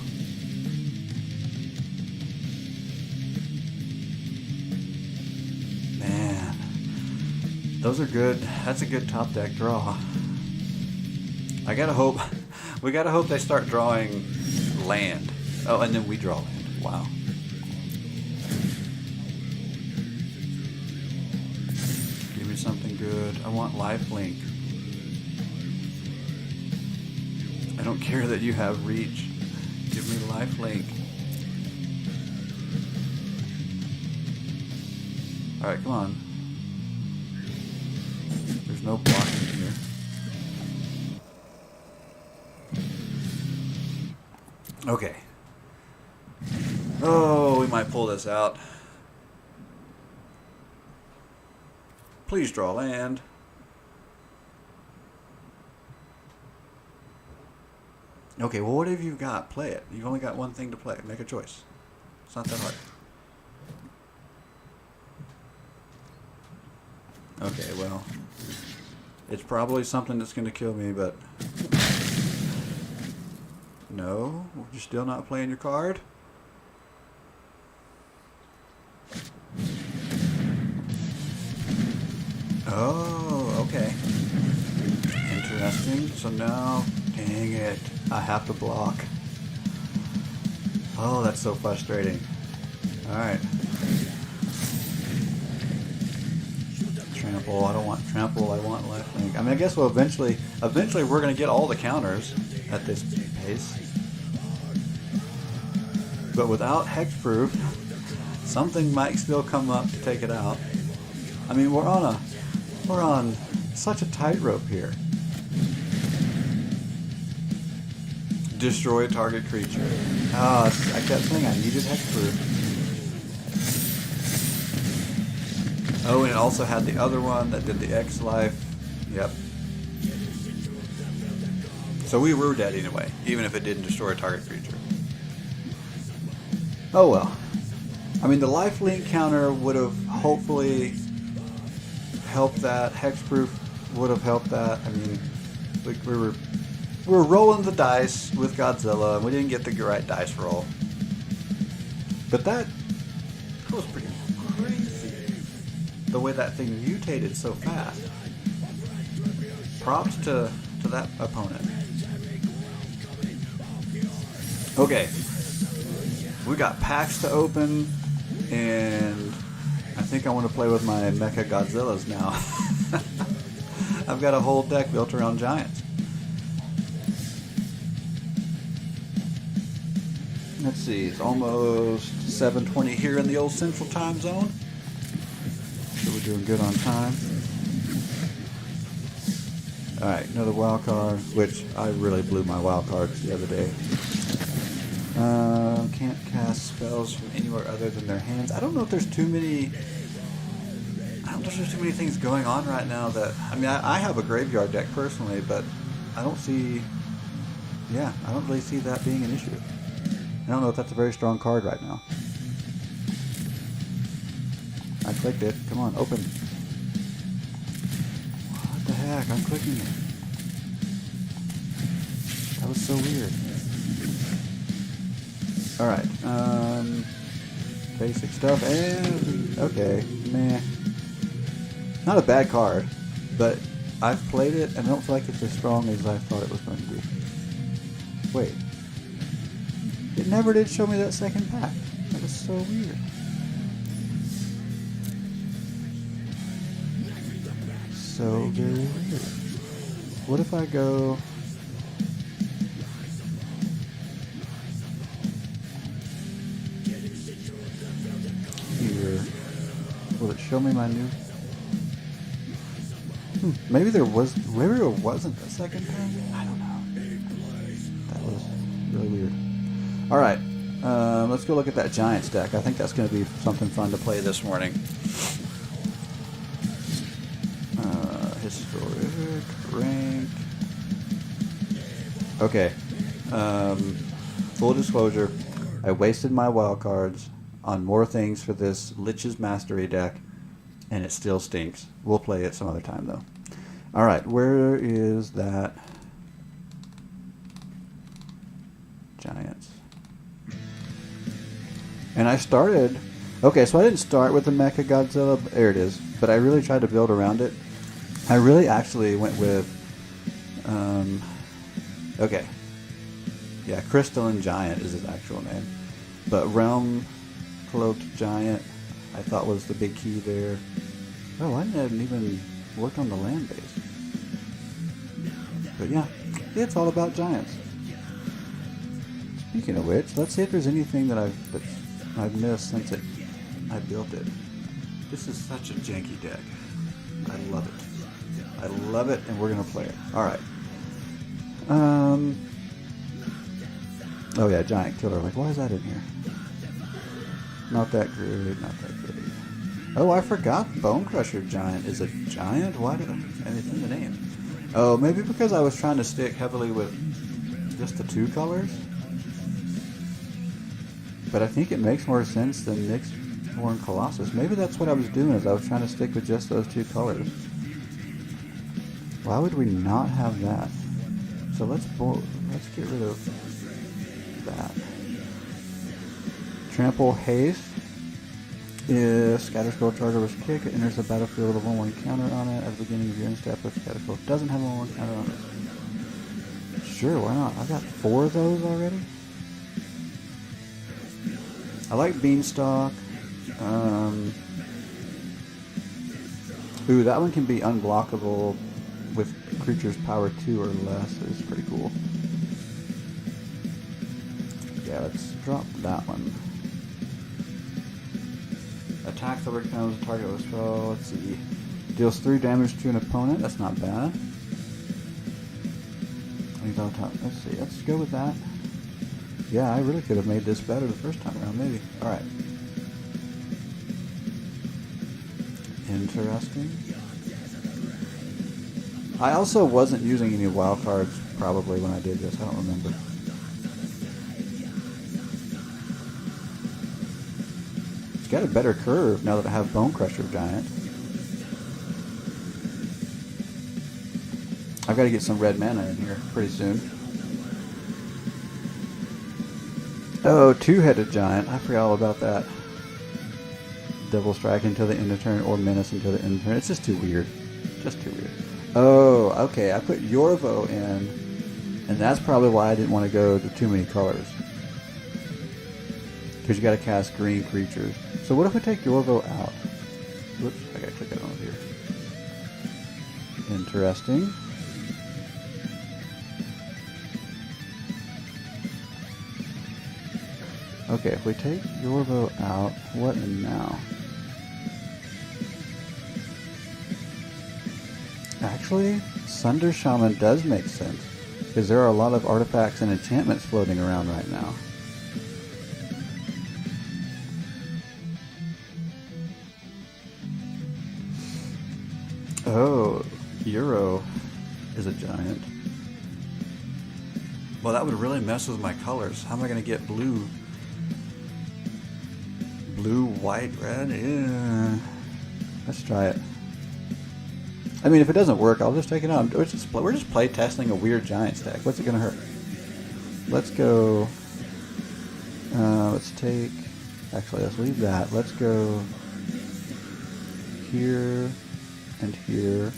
Man. Those are good. That's a good top deck draw. I gotta hope... We gotta hope they start drawing land. Oh, and then we draw land. Wow. Give me something good. I want lifelink. I don't care that you have reach. Give me lifelink. Alright, come on. There's no blocking here. Okay. Oh, we might pull this out. Please draw land. Okay, well, what have you got? Play it. You've only got one thing to play. Make a choice. It's not that hard. Okay, well, it's probably something that's going to kill me, but... No? You're still not playing your card? Oh, okay. Interesting. So now, dang it, I have to block. Oh, that's so frustrating. Alright. Trample. I don't want trample. I want lifelink. I mean, I guess we'll eventually we're going to get all the counters at this pace. But without hexproof, something might still come up to take it out. I mean, we're on such a tightrope here. Destroy target creature. Ah, I kept saying I needed hexproof. Oh, and it also had the other one that did the X life. Yep. So we were dead anyway, even if it didn't destroy a target creature. Oh well. I mean, the lifelink counter would have hopefully helped that. Hexproof would have helped that. I mean, we were rolling the dice with Godzilla, and we didn't get the right dice roll. But that was pretty crazy. The way that thing mutated so fast. Props to that opponent. Okay. We got packs to open, and I think I want to play with my Mecha Godzillas now. I've got a whole deck built around giants. Let's see, it's almost 7:20 here in the old Central Time Zone. So we're doing good on time. Alright, another wild card, which I really blew my wild cards the other day. Can't cast spells from anywhere other than their hands. I don't know if there's too many... I don't know if there's too many things going on right now that... I mean, I have a graveyard deck personally, but I don't see... Yeah, I don't really see that being an issue. I don't know if that's a very strong card right now. I clicked it. Come on, open. What the heck? I'm clicking it. That was so weird. Alright, basic stuff, and, okay, meh. Not a bad card, but I've played it, and I don't feel like it's as strong as I thought it was going to be. Wait. It never did show me that second pack. That was so weird. So very weird. What if I go... here? Will it show me my new... Maybe there wasn't a second pack? I don't know. That was really weird. Alright, let's go look at that Giants deck. I think that's going to be something fun to play this morning. Historic, rank... Okay. Full disclosure, I wasted my wild cards on more things for this Lich's Mastery deck, and it still stinks. We'll play it some other time, though. Alright, where is that? And I started... Okay, so I didn't start with the Mecha Godzilla. There it is. But I really tried to build around it. I really actually went with... okay. Yeah, Crystalline Giant is his actual name. But Realm Cloaked Giant, I thought was the big key there. Oh, I didn't even work on the land base. But yeah, it's all about giants. Speaking of which, let's see if there's anything that I've missed since I built it. This is such a janky deck. I love it. I love it, and we're gonna play it. All right. Oh yeah, Giant Killer. Like, why is that in here? Not that great. Not that great. Oh, I forgot Bone Crusher Giant is a giant. Why did and it's in the name? Oh, maybe because I was trying to stick heavily with just the 2 colors. But I think it makes more sense than Nyxborn Colossus. Maybe that's what I was doing, is I was trying to stick with just those 2 colors. Why would we not have that? So let's get rid of that. Trample Haste. If Scatter Scroll Charger was kicked, it enters the battlefield with a 1/1 counter on it at the beginning of your end step. If Scatter Scroll doesn't have a 1/1 counter on it. Sure, why not? I've got 4 of those already. I like Beanstalk. Ooh, that one can be unblockable with creatures power 2 or less. It's pretty cool. Yeah, let's drop that one. Attack that becomes a target with spell. Let's see. Deals 3 damage to an opponent. That's not bad. Let's see. Let's go with that. Yeah, I really could have made this better the first time around, maybe. Alright. Interesting. I also wasn't using any wild cards probably when I did this. I don't remember. Got a better curve now that I have Bone Crusher Giant. I've got to get some red mana in here pretty soon. Oh, 2-headed Giant. I forgot all about that. Double Strike until the end of turn or Menace until the end of turn. It's just too weird. Just too weird. Oh, okay. I put Yorvo in, and that's probably why I didn't want to go to too many colors. Because you got to cast green creatures. So what if we take Yorvo out? Whoops, I gotta click that on here. Interesting. Okay, if we take Yorvo out, what now? Actually, Sunder Shaman does make sense. Because there are a lot of artifacts and enchantments floating around right now. Oh, Euro is a giant. Well, that would really mess with my colors. How am I going to get blue? Blue, white, red? Yeah. Let's try it. I mean, if it doesn't work, I'll just take it out. We're just play testing a weird giant stack. What's it going to hurt? Let's go... let's take... Actually, let's leave that. Let's go here... and here,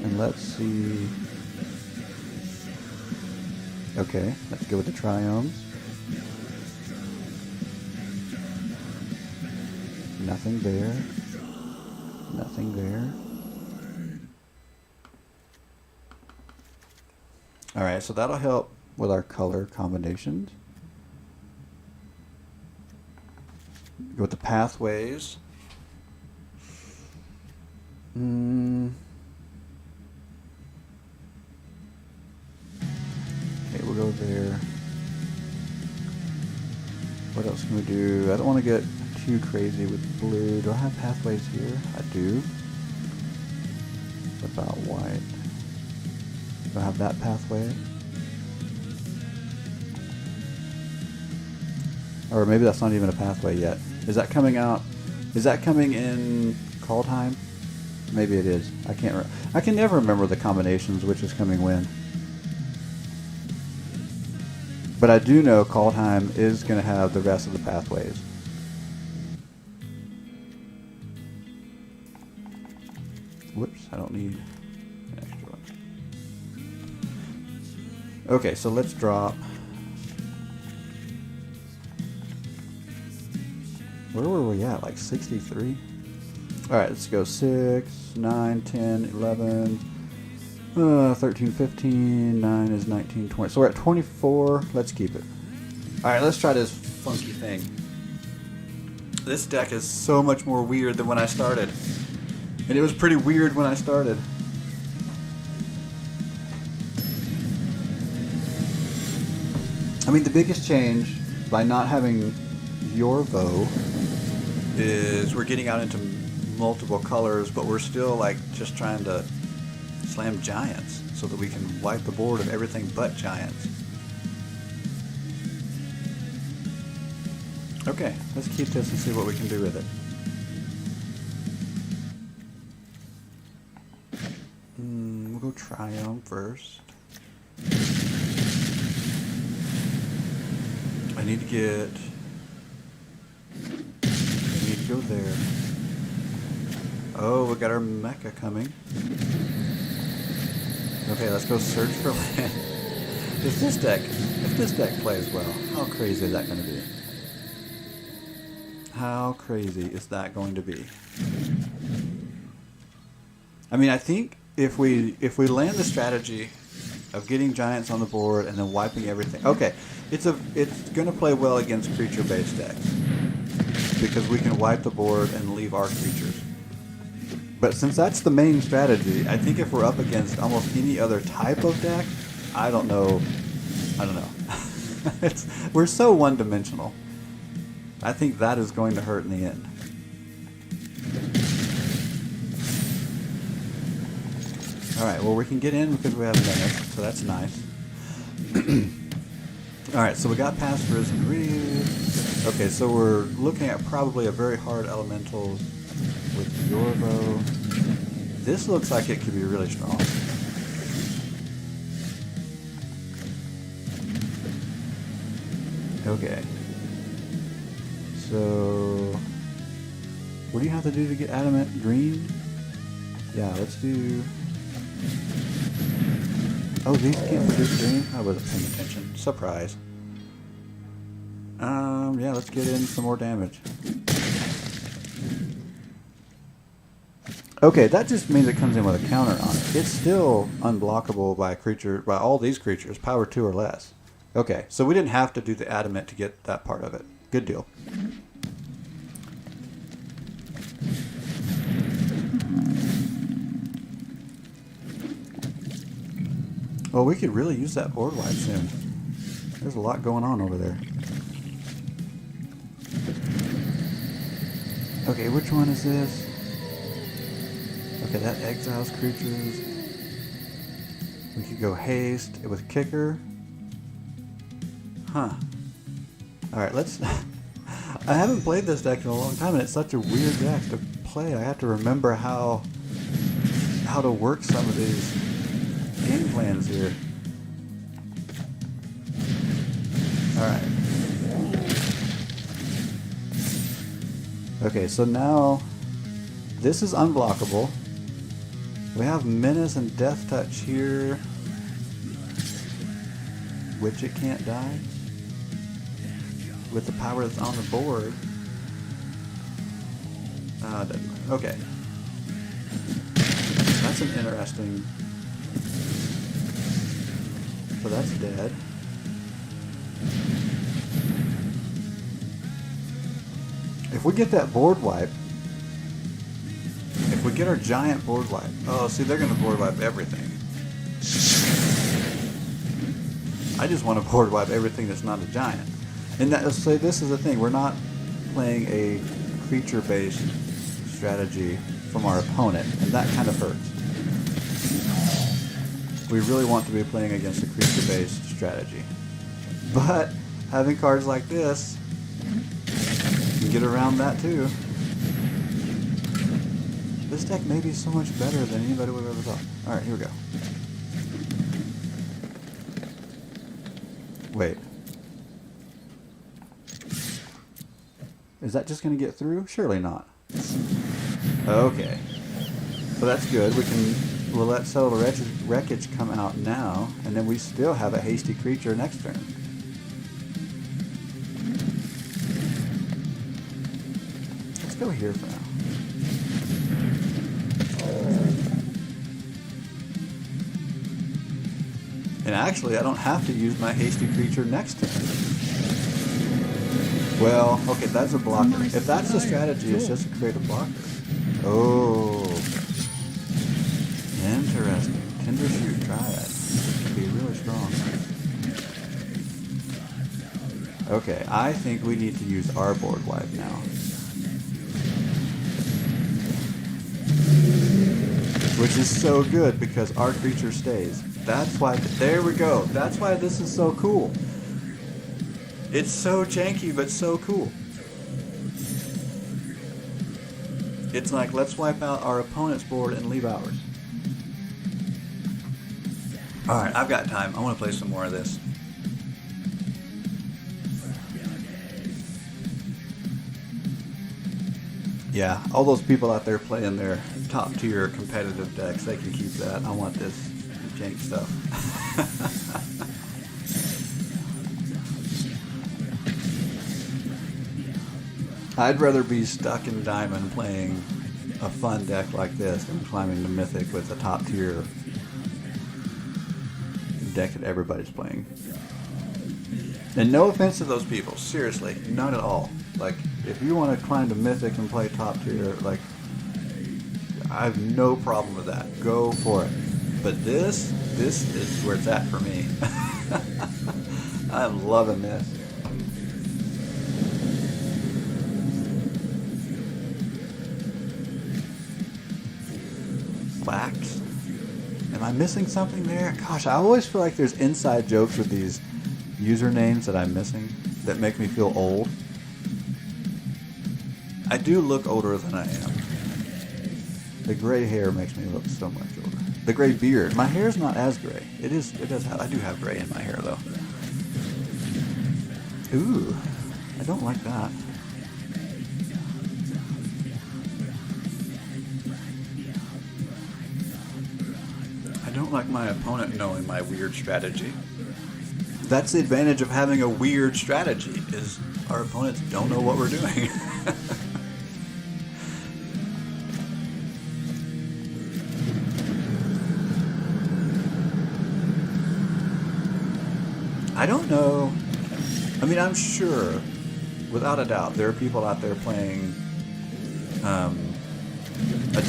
and let's see. Okay, let's go with the Triomes. Nothing there. Nothing there. Alright, so that'll help with our color combinations. Go with the pathways. Okay, we'll go there. What else can we do? I don't want to get too crazy with blue. Do I have pathways here? I do. What about white? Do I have that pathway? Or maybe that's not even a pathway yet. Is that coming out? Is that coming in Kaldheim? Maybe it is. I can never remember the combinations, which is coming when. But I do know Kaldheim is going to have the rest of the pathways. Whoops, I don't need an extra one. Okay, so let's drop. Where were we at? Like 63? Alright, let's go 6, 9, 10, 11, 13, 15, 9 is 19, 20. So we're at 24. Let's keep it. Alright, let's try this funky thing. This deck is so much more weird than when I started. And it was pretty weird when I started. I mean, the biggest change by not having Yorvo is we're getting out into multiple colors, but we're still like just trying to slam giants so that we can wipe the board of everything but giants. Okay, let's keep this and see what we can do with it. We'll go Triumph first. I need to go there. Oh, we got our mecha coming. Okay, let's go search for land. If this deck plays well, how crazy is that going to be? How crazy is that going to be? I mean, I think if we land the strategy of getting giants on the board and then wiping everything. Okay, it's going to play well against creature-based decks because we can wipe the board and leave our creatures. But since that's the main strategy, I think if we're up against almost any other type of deck, I don't know. We're so one-dimensional. I think that is going to hurt in the end. Alright, well we can get in because we have Menace, so that's nice. Alright, so we got past Risen Reed. Okay, so we're looking at probably a very hard elemental with Yorvo. This looks like it could be really strong. Okay. So, what do you have to do to get Adamant Green? Yeah, let's do... Oh, these can't produce green? I wasn't paying attention. Surprise. Yeah, let's get in some more damage. Okay, that just means it comes in with a counter on it. It's still unblockable by a creature, by all these creatures, power 2 or less. Okay, so we didn't have to do the adamant to get that part of it. Good deal. Well, we could really use that board wipe soon. There's a lot going on over there. Okay, which one is this? Okay, that exiles creatures. We could go haste with kicker. Huh. Alright, let's... I haven't played this deck in a long time, and it's such a weird deck to play. I have to remember how to work some of these game plans here. Alright. Okay, so now this is unblockable. We have Menace and Death Touch here, which it can't die with the power that's on the board. Okay. That's an interesting... So that's dead. If we get that board wipe, if we get our giant board wipe, oh, see, they're going to board wipe everything. I just want to board wipe everything that's not a giant. And let's say this is the thing, we're not playing a creature-based strategy from our opponent, and that kind of hurts. We really want to be playing against a creature-based strategy. But having cards like this, you can get around that too. This deck may be so much better than anybody would have ever thought. Alright, here we go. Wait. Is that just going to get through? Surely not. Okay. So that's good. We'll let Settled Wreckage come out now, and then we still have a hasty creature next turn. Let's go here for now. And actually, I don't have to use my hasty creature next turn. Well, okay, that's a blocker. If that's the strategy, it's just to create a blocker. Oh. Interesting. Tender Shoot Triad. Can be really strong. Okay, I think we need to use our board wipe now. Which is so good because our creature stays. That's why, there we go. That's why this is so cool. It's so janky, but so cool. It's like, let's wipe out our opponent's board and leave ours. Alright, I've got time. I want to play some more of this. Yeah, all those people out there playing their top tier competitive decks, they can keep that. I want this jank stuff. I'd rather be stuck in Diamond playing a fun deck like this than climbing the Mythic with a top tier deck that everybody's playing. And no offense to those people, seriously, none at all. Like, if you want to climb the Mythic and play top tier, like, I have no problem with that. Go for it. But this is where it's at for me. I'm loving this. Wax? Am I missing something there? Gosh, I always feel like there's inside jokes with these usernames that I'm missing that make me feel old. I do look older than I am. The gray hair makes me look so much older. The gray beard. My hair's not as gray. It does have, I do have gray in my hair though. Ooh, I don't like that. I don't like my opponent knowing my weird strategy. That's the advantage of having a weird strategy, is our opponents don't know what we're doing. I don't know. I mean, I'm sure, without a doubt, there are people out there playing a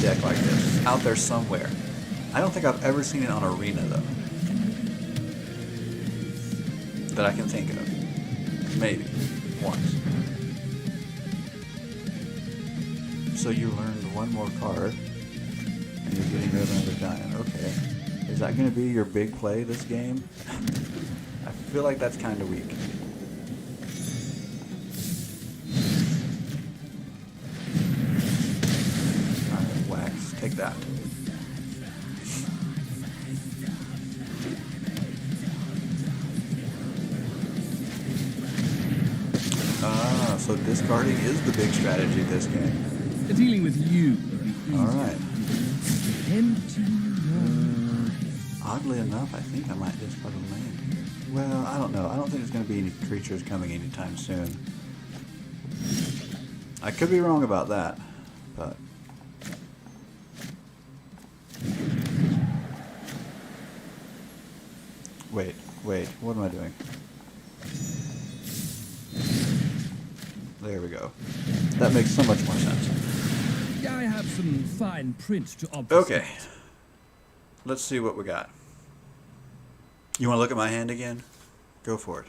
deck like this, out there somewhere. I don't think I've ever seen it on Arena, though, that I can think of. Maybe. Once. So you learned one more card, and you're getting rid of another giant. Okay. Is that going to be your big play this game? I feel like that's kind of weak. Alright, Wax. Take that. So discarding is the big strategy this game. Dealing with you. Alright. Oddly enough, I think I might discard a land. Well, I don't know. I don't think there's going to be any creatures coming anytime soon. I could be wrong about that, but... Wait, what am I doing? There we go. That makes so much more sense. I have some fine print to obfuscate. Okay. Let's see what we got. You want to look at my hand again? Go for it.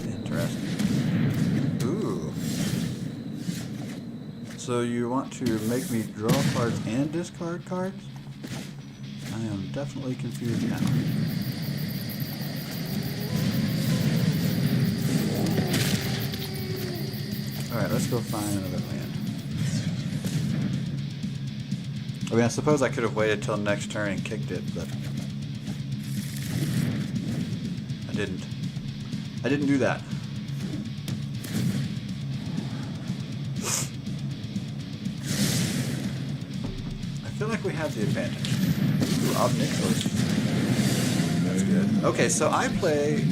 Interesting. Ooh. So you want to make me draw cards and discard cards? I am definitely confused now. Alright, let's go find another land. I mean, I suppose I could have waited till next turn and kicked it, but... I didn't. I didn't do that. like we have the advantage. Ooh, Ob Nixilis. That's good. Okay, so I play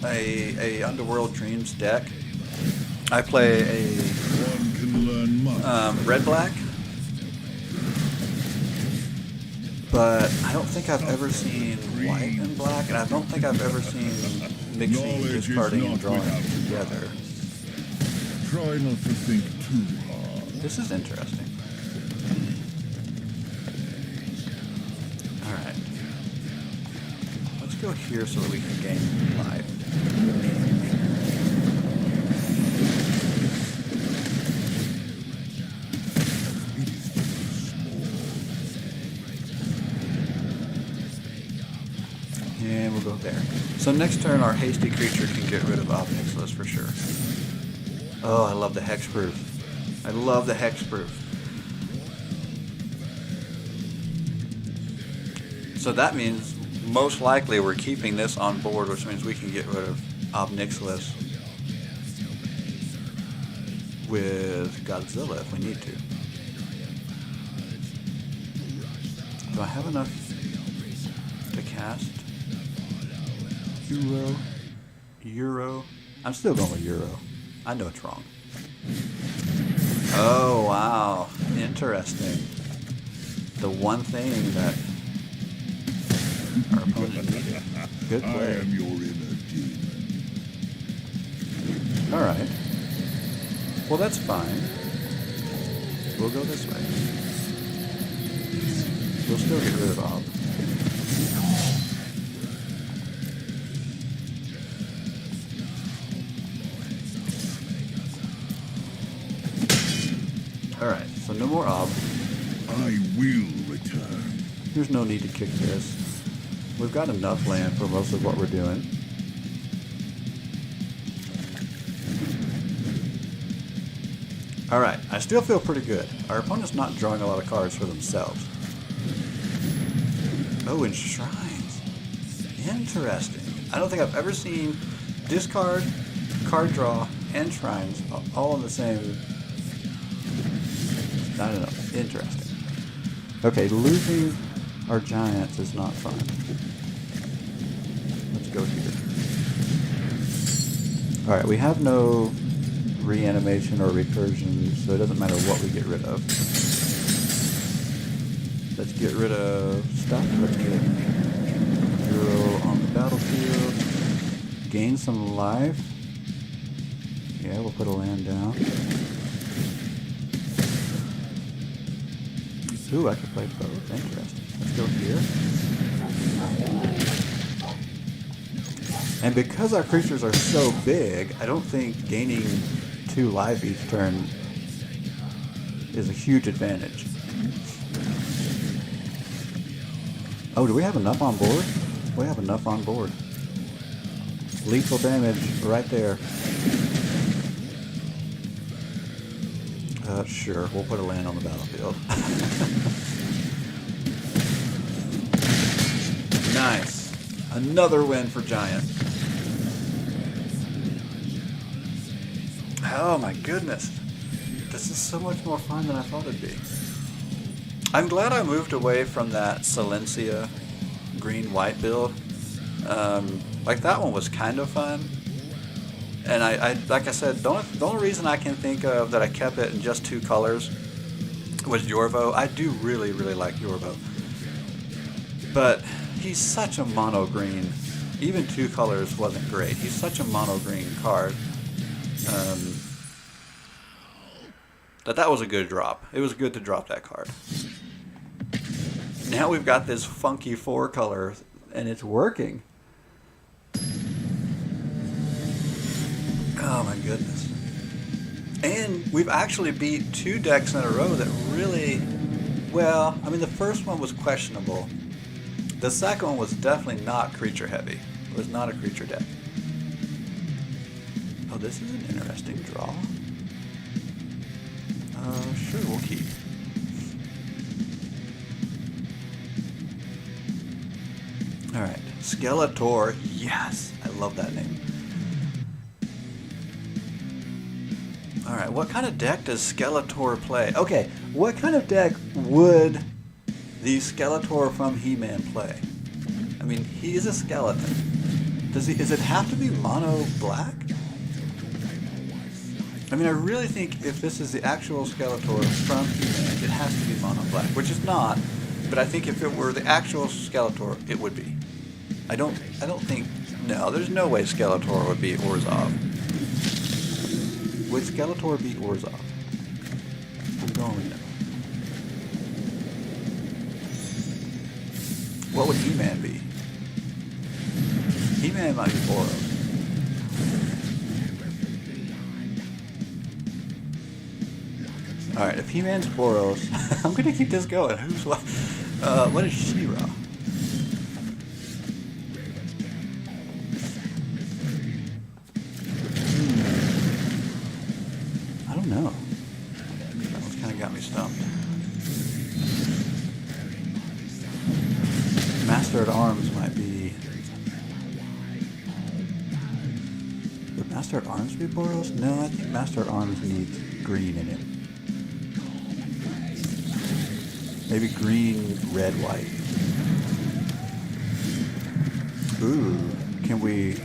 a Underworld Dreams deck. I play a One can learn much. red-black. But I don't think I've ever seen white and black, and I don't think I've ever seen mixing, Knowledge is discarding, and not drawing without together. Try not to think too hard. This is interesting. Alright. Let's go here so that we can gain life. And we'll go there. So next turn, our hasty creature can get rid of Ob Nixilis for sure. Oh, I love the hexproof. I love the hexproof. So that means most likely we're keeping this on board, which means we can get rid of Ob Nixilis with Godzilla if we need to. Do I have enough to cast? Euro. I'm still going with Euro. I know it's wrong. Oh, wow. Interesting. The one thing that our opponent needed. Good I play. am your inner demon. Alright. Well, that's fine. We'll go this way. We'll still get rid of Ob. Alright, so no more Ob. I will return. There's no need to kick this. We've got enough land for most of what we're doing. Alright, I still feel pretty good. Our opponent's not drawing a lot of cards for themselves. Oh, and shrines. Interesting. I don't think I've ever seen discard, card draw, and shrines all in the same... I don't know. Interesting. Okay, losing our giants is not fun. Let's go here. Alright, we have no reanimation or recursion, so it doesn't matter what we get rid of. Let's get rid of stuff. Let's get Euro on the battlefield. Gain some life. Yeah, we'll put a land down. Ooh, I could play both. Interesting. Let's go here. And because our creatures are so big, I don't think gaining 2 life each turn is a huge advantage. Oh, do we have enough on board? We have enough on board. Lethal damage right there. Sure, we'll put a land on the battlefield. Nice. Another win for Giant. Oh my goodness. This is so much more fun than I thought it'd be. I'm glad I moved away from that Silencia green-white build. Like that one was kind of fun. And I like I said, the only reason I can think of that I kept it in just 2 colors was Yorvo. I do really, really like Yorvo. But he's such a mono green. Even 2 colors wasn't great. He's such a mono green card. That was a good drop. It was good to drop that card. Now we've got this funky 4 color and it's working. Oh my goodness. And we've actually beat 2 decks in a row that really, well, I mean the first one was questionable. The second one was definitely not creature heavy. It was not a creature deck. Oh, this is an interesting draw. Sure, we'll keep. Alright, Skeletor, yes! I love that name. Alright, what kind of deck does Skeletor play? Okay, what kind of deck would the Skeletor from He-Man play? I mean, he is a skeleton. Does it have to be mono black? I mean, I really think if this is the actual Skeletor from He-Man, it has to be mono black, which is not. But I think if it were the actual Skeletor, it would be. I don't think. No, there's no way Skeletor would be Orzhov. Would Skeletor be Orzhov? I'm going with no. What would He-Man be? He-Man might be Boros. Alright, if He-Man's Boros, I'm gonna keep this going. Who's what? What is She-Ra? I don't know. That one's kind of got me stumped. Master at Arms might be. Would Master at Arms be Boros? No, I think Master at Arms needs green in it. Maybe green, red, white. Ooh, can we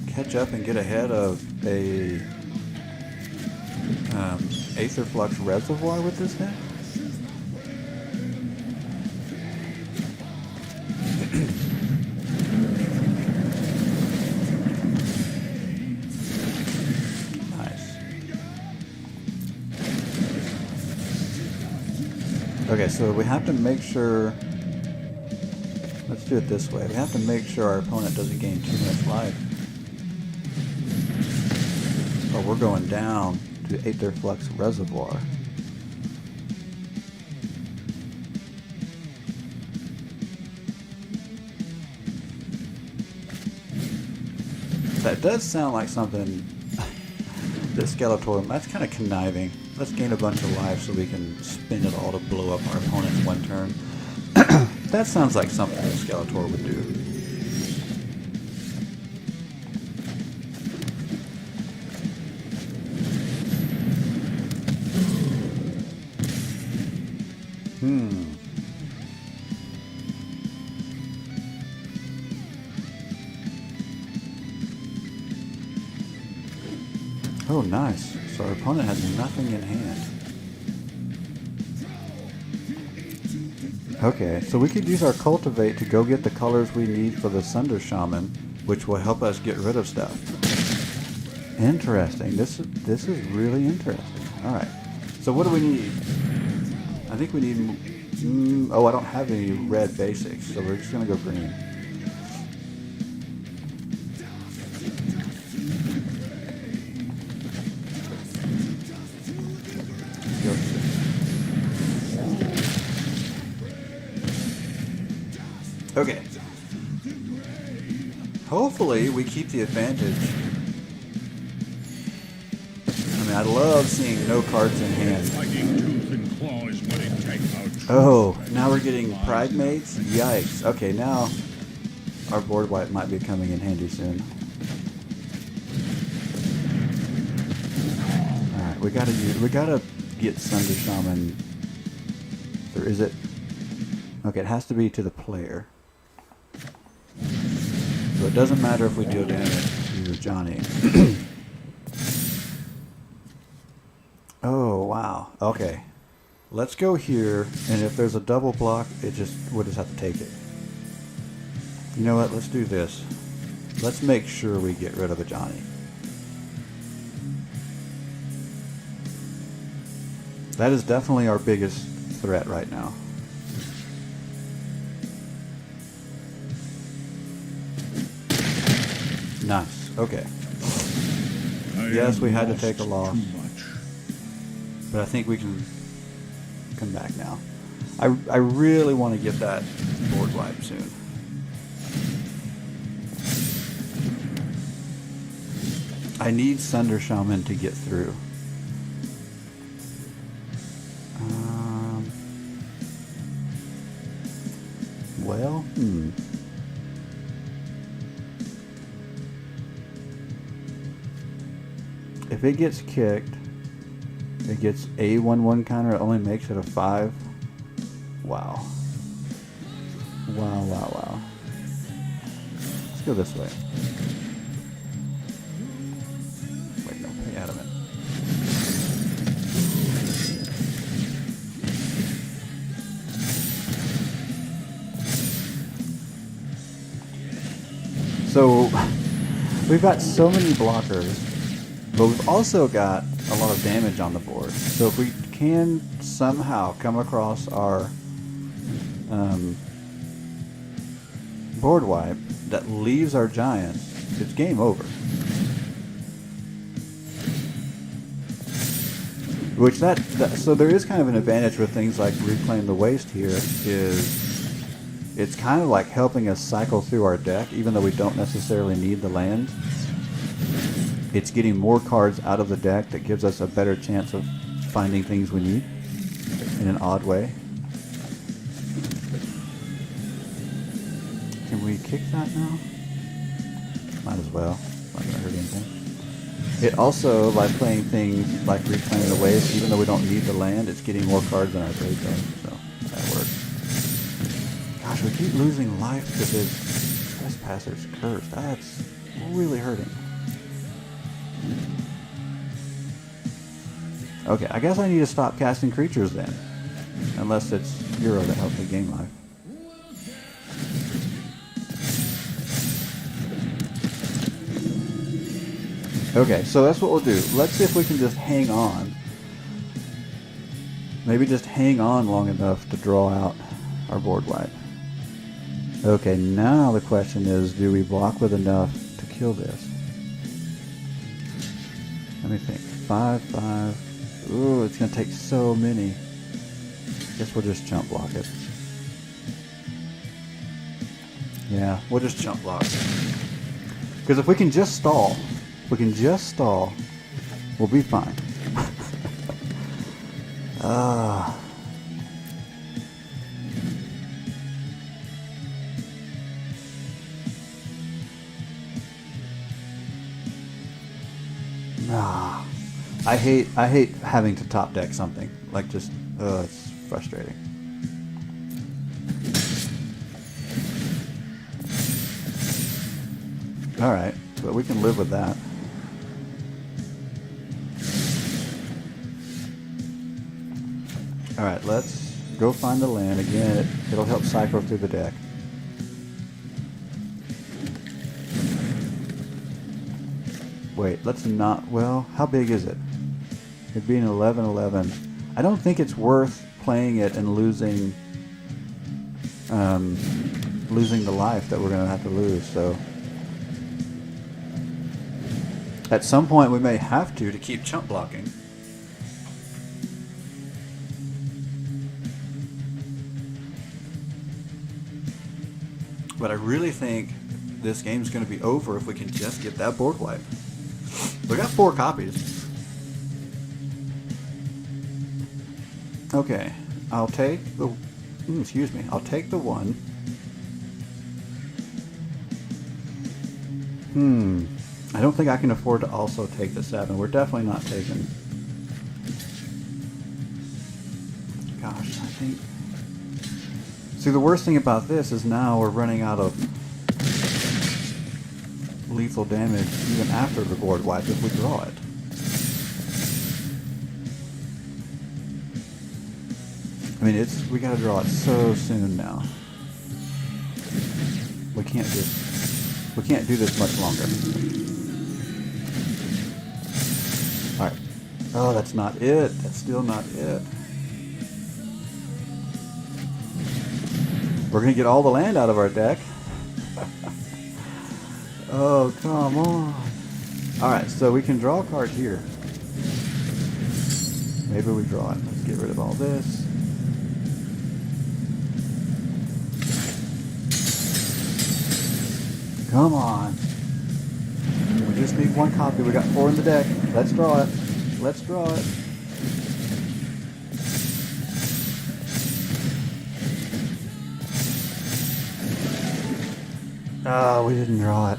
catch up and get ahead of a Aetherflux Reservoir with this thing? Okay, so we have to make sure, let's do it this way. We have to make sure our opponent doesn't gain too much life. But we're going down to Aetherflux Reservoir. That does sound like something that Skeletor, that's kind of conniving. Let's gain a bunch of life so we can spin it all to blow up our opponent in one turn. That sounds like something that Skeletor would do. Oh, nice. So our opponent has nothing in hand. Okay, so we could use our Cultivate to go get the colors we need for the Sunder Shaman, which will help us get rid of stuff. Interesting. This is really interesting. Alright. So what do we need? I think we need... oh, I don't have any red basics, so we're just going to go green. Okay. Hopefully we keep the advantage. I mean, I love seeing no cards in hand. Oh, now we're getting Pragmates? Yikes. Okay, now our board wipe might be coming in handy soon. Alright, we gotta get Sunder Shaman. Or is it? Okay, it has to be to the player. So it doesn't matter if we deal damage to Johnny. Oh, wow. Okay. Let's go here, and if there's a double block, we'll just have to take it. You know what? Let's do this. Let's make sure we get rid of a Johnny. That is definitely our biggest threat right now. Nice. Okay. Yes, we had to take a loss. But I think we can come back now. I really want to get that board wipe soon. I need Sunder Shaman to get through. Well, if it gets kicked, it gets a 1/1 counter. It only makes it a 5. Wow. Wow, wow, wow. Let's go this way. Wait, no, hey, adamant. So, we've got so many blockers, but we've also got a lot of damage on the board. So if we can somehow come across our board wipe that leaves our giant, it's game over. Which so there is kind of an advantage with things like Reclaim the Waste here, is it's kind of like helping us cycle through our deck, even though we don't necessarily need the land. It's getting more cards out of the deck that gives us a better chance of finding things we need in an odd way. Can we kick that now? Might as well. Not gonna hurt anything. It also, by playing things like Reclaim the Waste, even though we don't need the land, it's getting more cards in our graveyard, so that works. Gosh, we keep losing life to this Trespasser's Curse. That's really hurting. Okay, I guess I need to stop casting creatures then. Unless it's Euro that helps me gain life. Okay, so that's what we'll do. Let's see if we can just hang on. Maybe just hang on long enough to draw out our board wipe. Okay, now the question is, do we block with enough to kill this? Let me think. 5, 5. Ooh, it's going to take so many. Guess we'll just jump block it. Yeah, we'll just jump block. Because if we can just stall, we'll be fine. Ah. Nah. I hate having to top deck something. Like just it's frustrating. Alright, but we can live with that. Alright, let's go find the land. Again, it'll help cycle through the deck. Wait, let's not... Well, how big is it? It'd be an 11-11. I don't think it's worth playing it and losing the life that we're going to have to lose, so... At some point we may have to keep chump blocking. But I really think this game's going to be over if we can just get that board wipe. We got 4 copies. Okay, I'll take the... excuse me. I'll take the 1. I don't think I can afford to also take the 7. We're definitely not taking... Gosh, I think... See, the worst thing about this is now we're running out of lethal damage even after the board wipe if we draw it. I mean, we gotta draw it so soon now. We can't do this much longer. Alright. Oh, that's not it. That's still not it. We're going to get all the land out of our deck. Oh, come on. Alright, so we can draw a card here. Maybe we draw it. Let's get rid of all this. Come on. We just need 1 copy. We got 4 in the deck. Let's draw it. Let's draw it. Oh, we didn't draw it.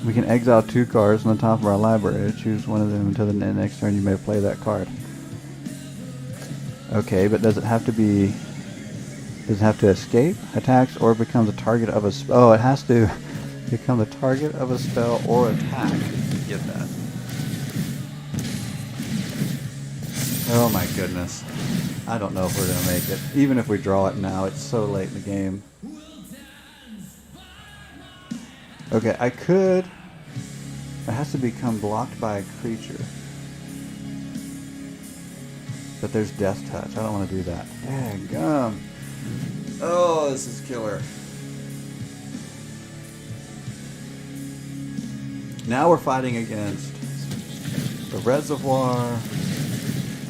We can exile 2 cards on the top of our library. Choose one of them until the next turn you may play that card. Okay, but does it have to be... Does it have to escape attacks or become the target of a spell? Oh, it has to become the target of a spell or attack. Get that. Oh my goodness. I don't know if we're going to make it. Even if we draw it now, it's so late in the game. Okay, I could... It has to become blocked by a creature. But there's Death Touch. I don't want to do that. Daggum. Oh, this is killer. Now we're fighting against the reservoir,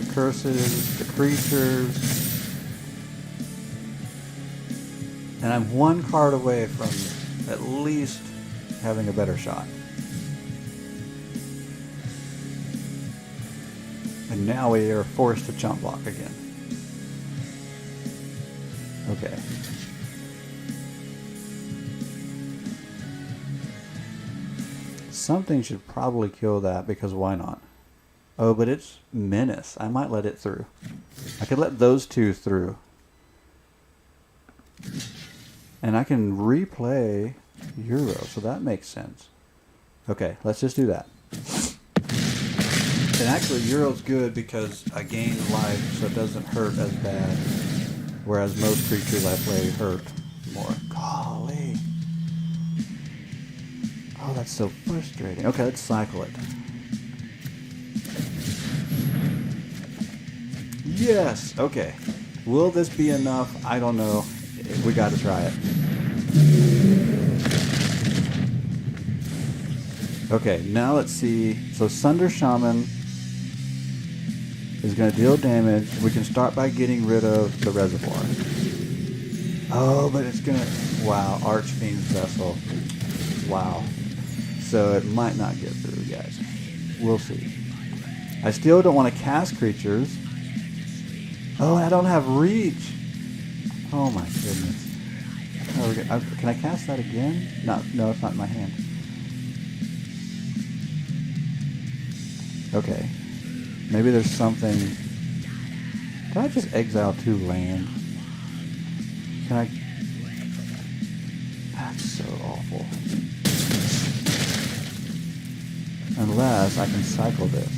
the curses, the creatures. And I'm one card away from at least having a better shot. And now we are forced to chump block again. Okay. Something should probably kill that because why not? Oh, but it's Menace. I might let it through. I could let those two through. And I can replay Euro, so that makes sense. Okay, let's just do that. And actually, Euro's good because I gain life, so it doesn't hurt as bad. Whereas most creatures I play hurt more. Golly. Oh, that's so frustrating. Okay, let's cycle it. Yes! Okay. Will this be enough? I don't know. We gotta try it. Okay, now let's see. So Sunder Shaman is going to deal damage. We can start by getting rid of the reservoir. Oh, but it's going to... Wow, Archfiend's Vessel. Wow. So it might not get through, guys. We'll see. I still don't want to cast creatures. Oh, I don't have reach. Oh my goodness. Can I cast that again? No, it's not in my hand. Okay. Maybe there's something... Did I just exile 2 land? Can I... That's so awful. Unless I can cycle this.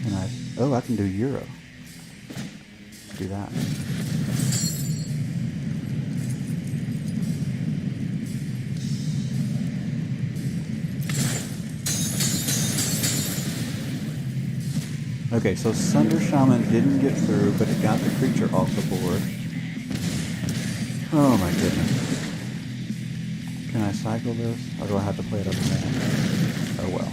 Can I... Oh, I can do Euro. Let's do that. Okay, so Sunder Shaman didn't get through, but it got the creature off the board. Oh my goodness. Can I cycle this? Or do I have to play it up and down? Oh well.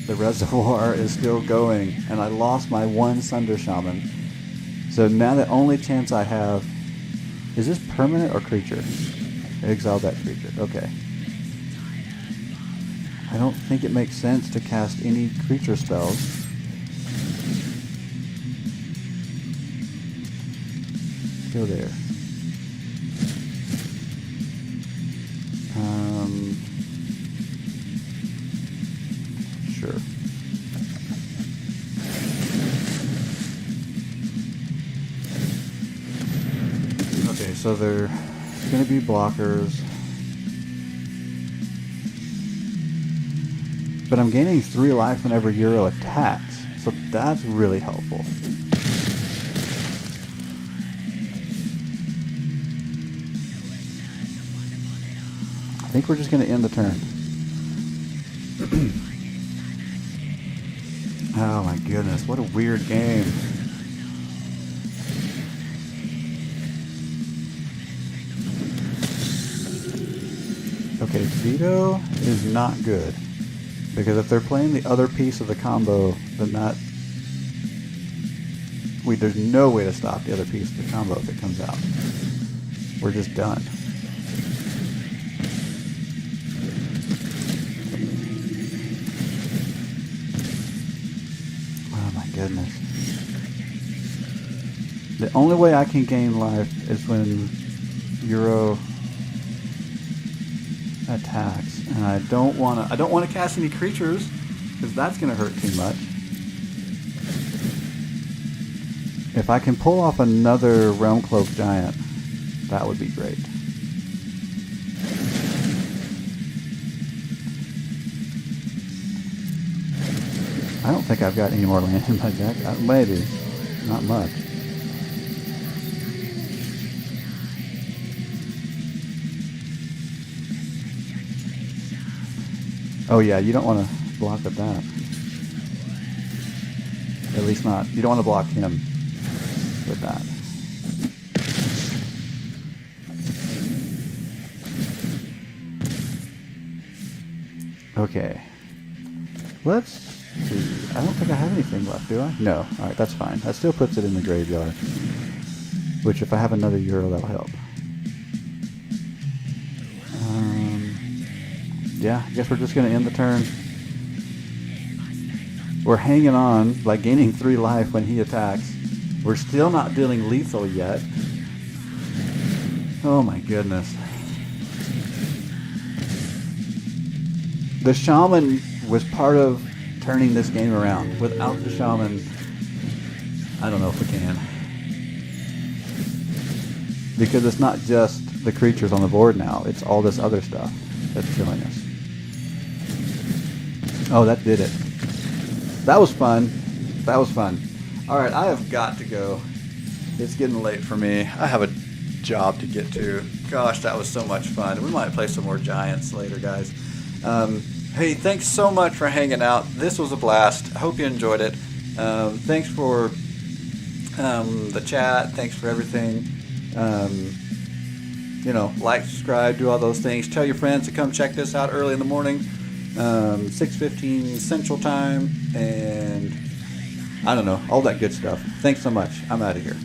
The reservoir is still going, and I lost my 1 Sunder Shaman. So now the only chance I have... Is this permanent or creature? Exile that creature. Okay. I don't think it makes sense to cast any creature spells. Go there. Sure. Okay, so they're going to be blockers. But I'm gaining 3 life whenever Euro attacks, so that's really helpful. I think we're just going to end the turn. Oh my goodness, what a weird game. Okay, Veto is not good. Because if they're playing the other piece of the combo, then there's no way to stop the other piece of the combo if it comes out. We're just done. Oh my goodness. The only way I can gain life is when Euro attacks, and I don't want to cast any creatures because that's going to hurt too much. If I can pull off another Realm Cloak Giant, that would be great. I don't think I've got any more land in my deck. Maybe. Not much. Oh yeah, you don't want to block with that. At least not. You don't want to block him with that. Okay. Let's see. I don't think I have anything left, do I? No. Alright, that's fine. That still puts it in the graveyard. Which, if I have another Euro, that'll help. Yeah, I guess we're just going to end the turn. We're hanging on by gaining 3 life when he attacks. We're still not dealing lethal yet. Oh my goodness. The Shaman was part of turning this game around. Without the Shaman, I don't know if we can. Because it's not just the creatures on the board now, it's all this other stuff that's killing us. Oh, that did it. That was fun. That was fun. Alright, I have got to go. It's getting late for me. I have a job to get to. Gosh, that was so much fun. We might play some more Giants later, guys. Hey, thanks so much for hanging out. This was a blast. I hope you enjoyed it. Thanks for the chat. Thanks for everything. You know, like, subscribe, do all those things. Tell your friends to come check this out early in the morning. 6:15 Central Time, and I don't know, all that good stuff. Thanks so much. I'm out of here.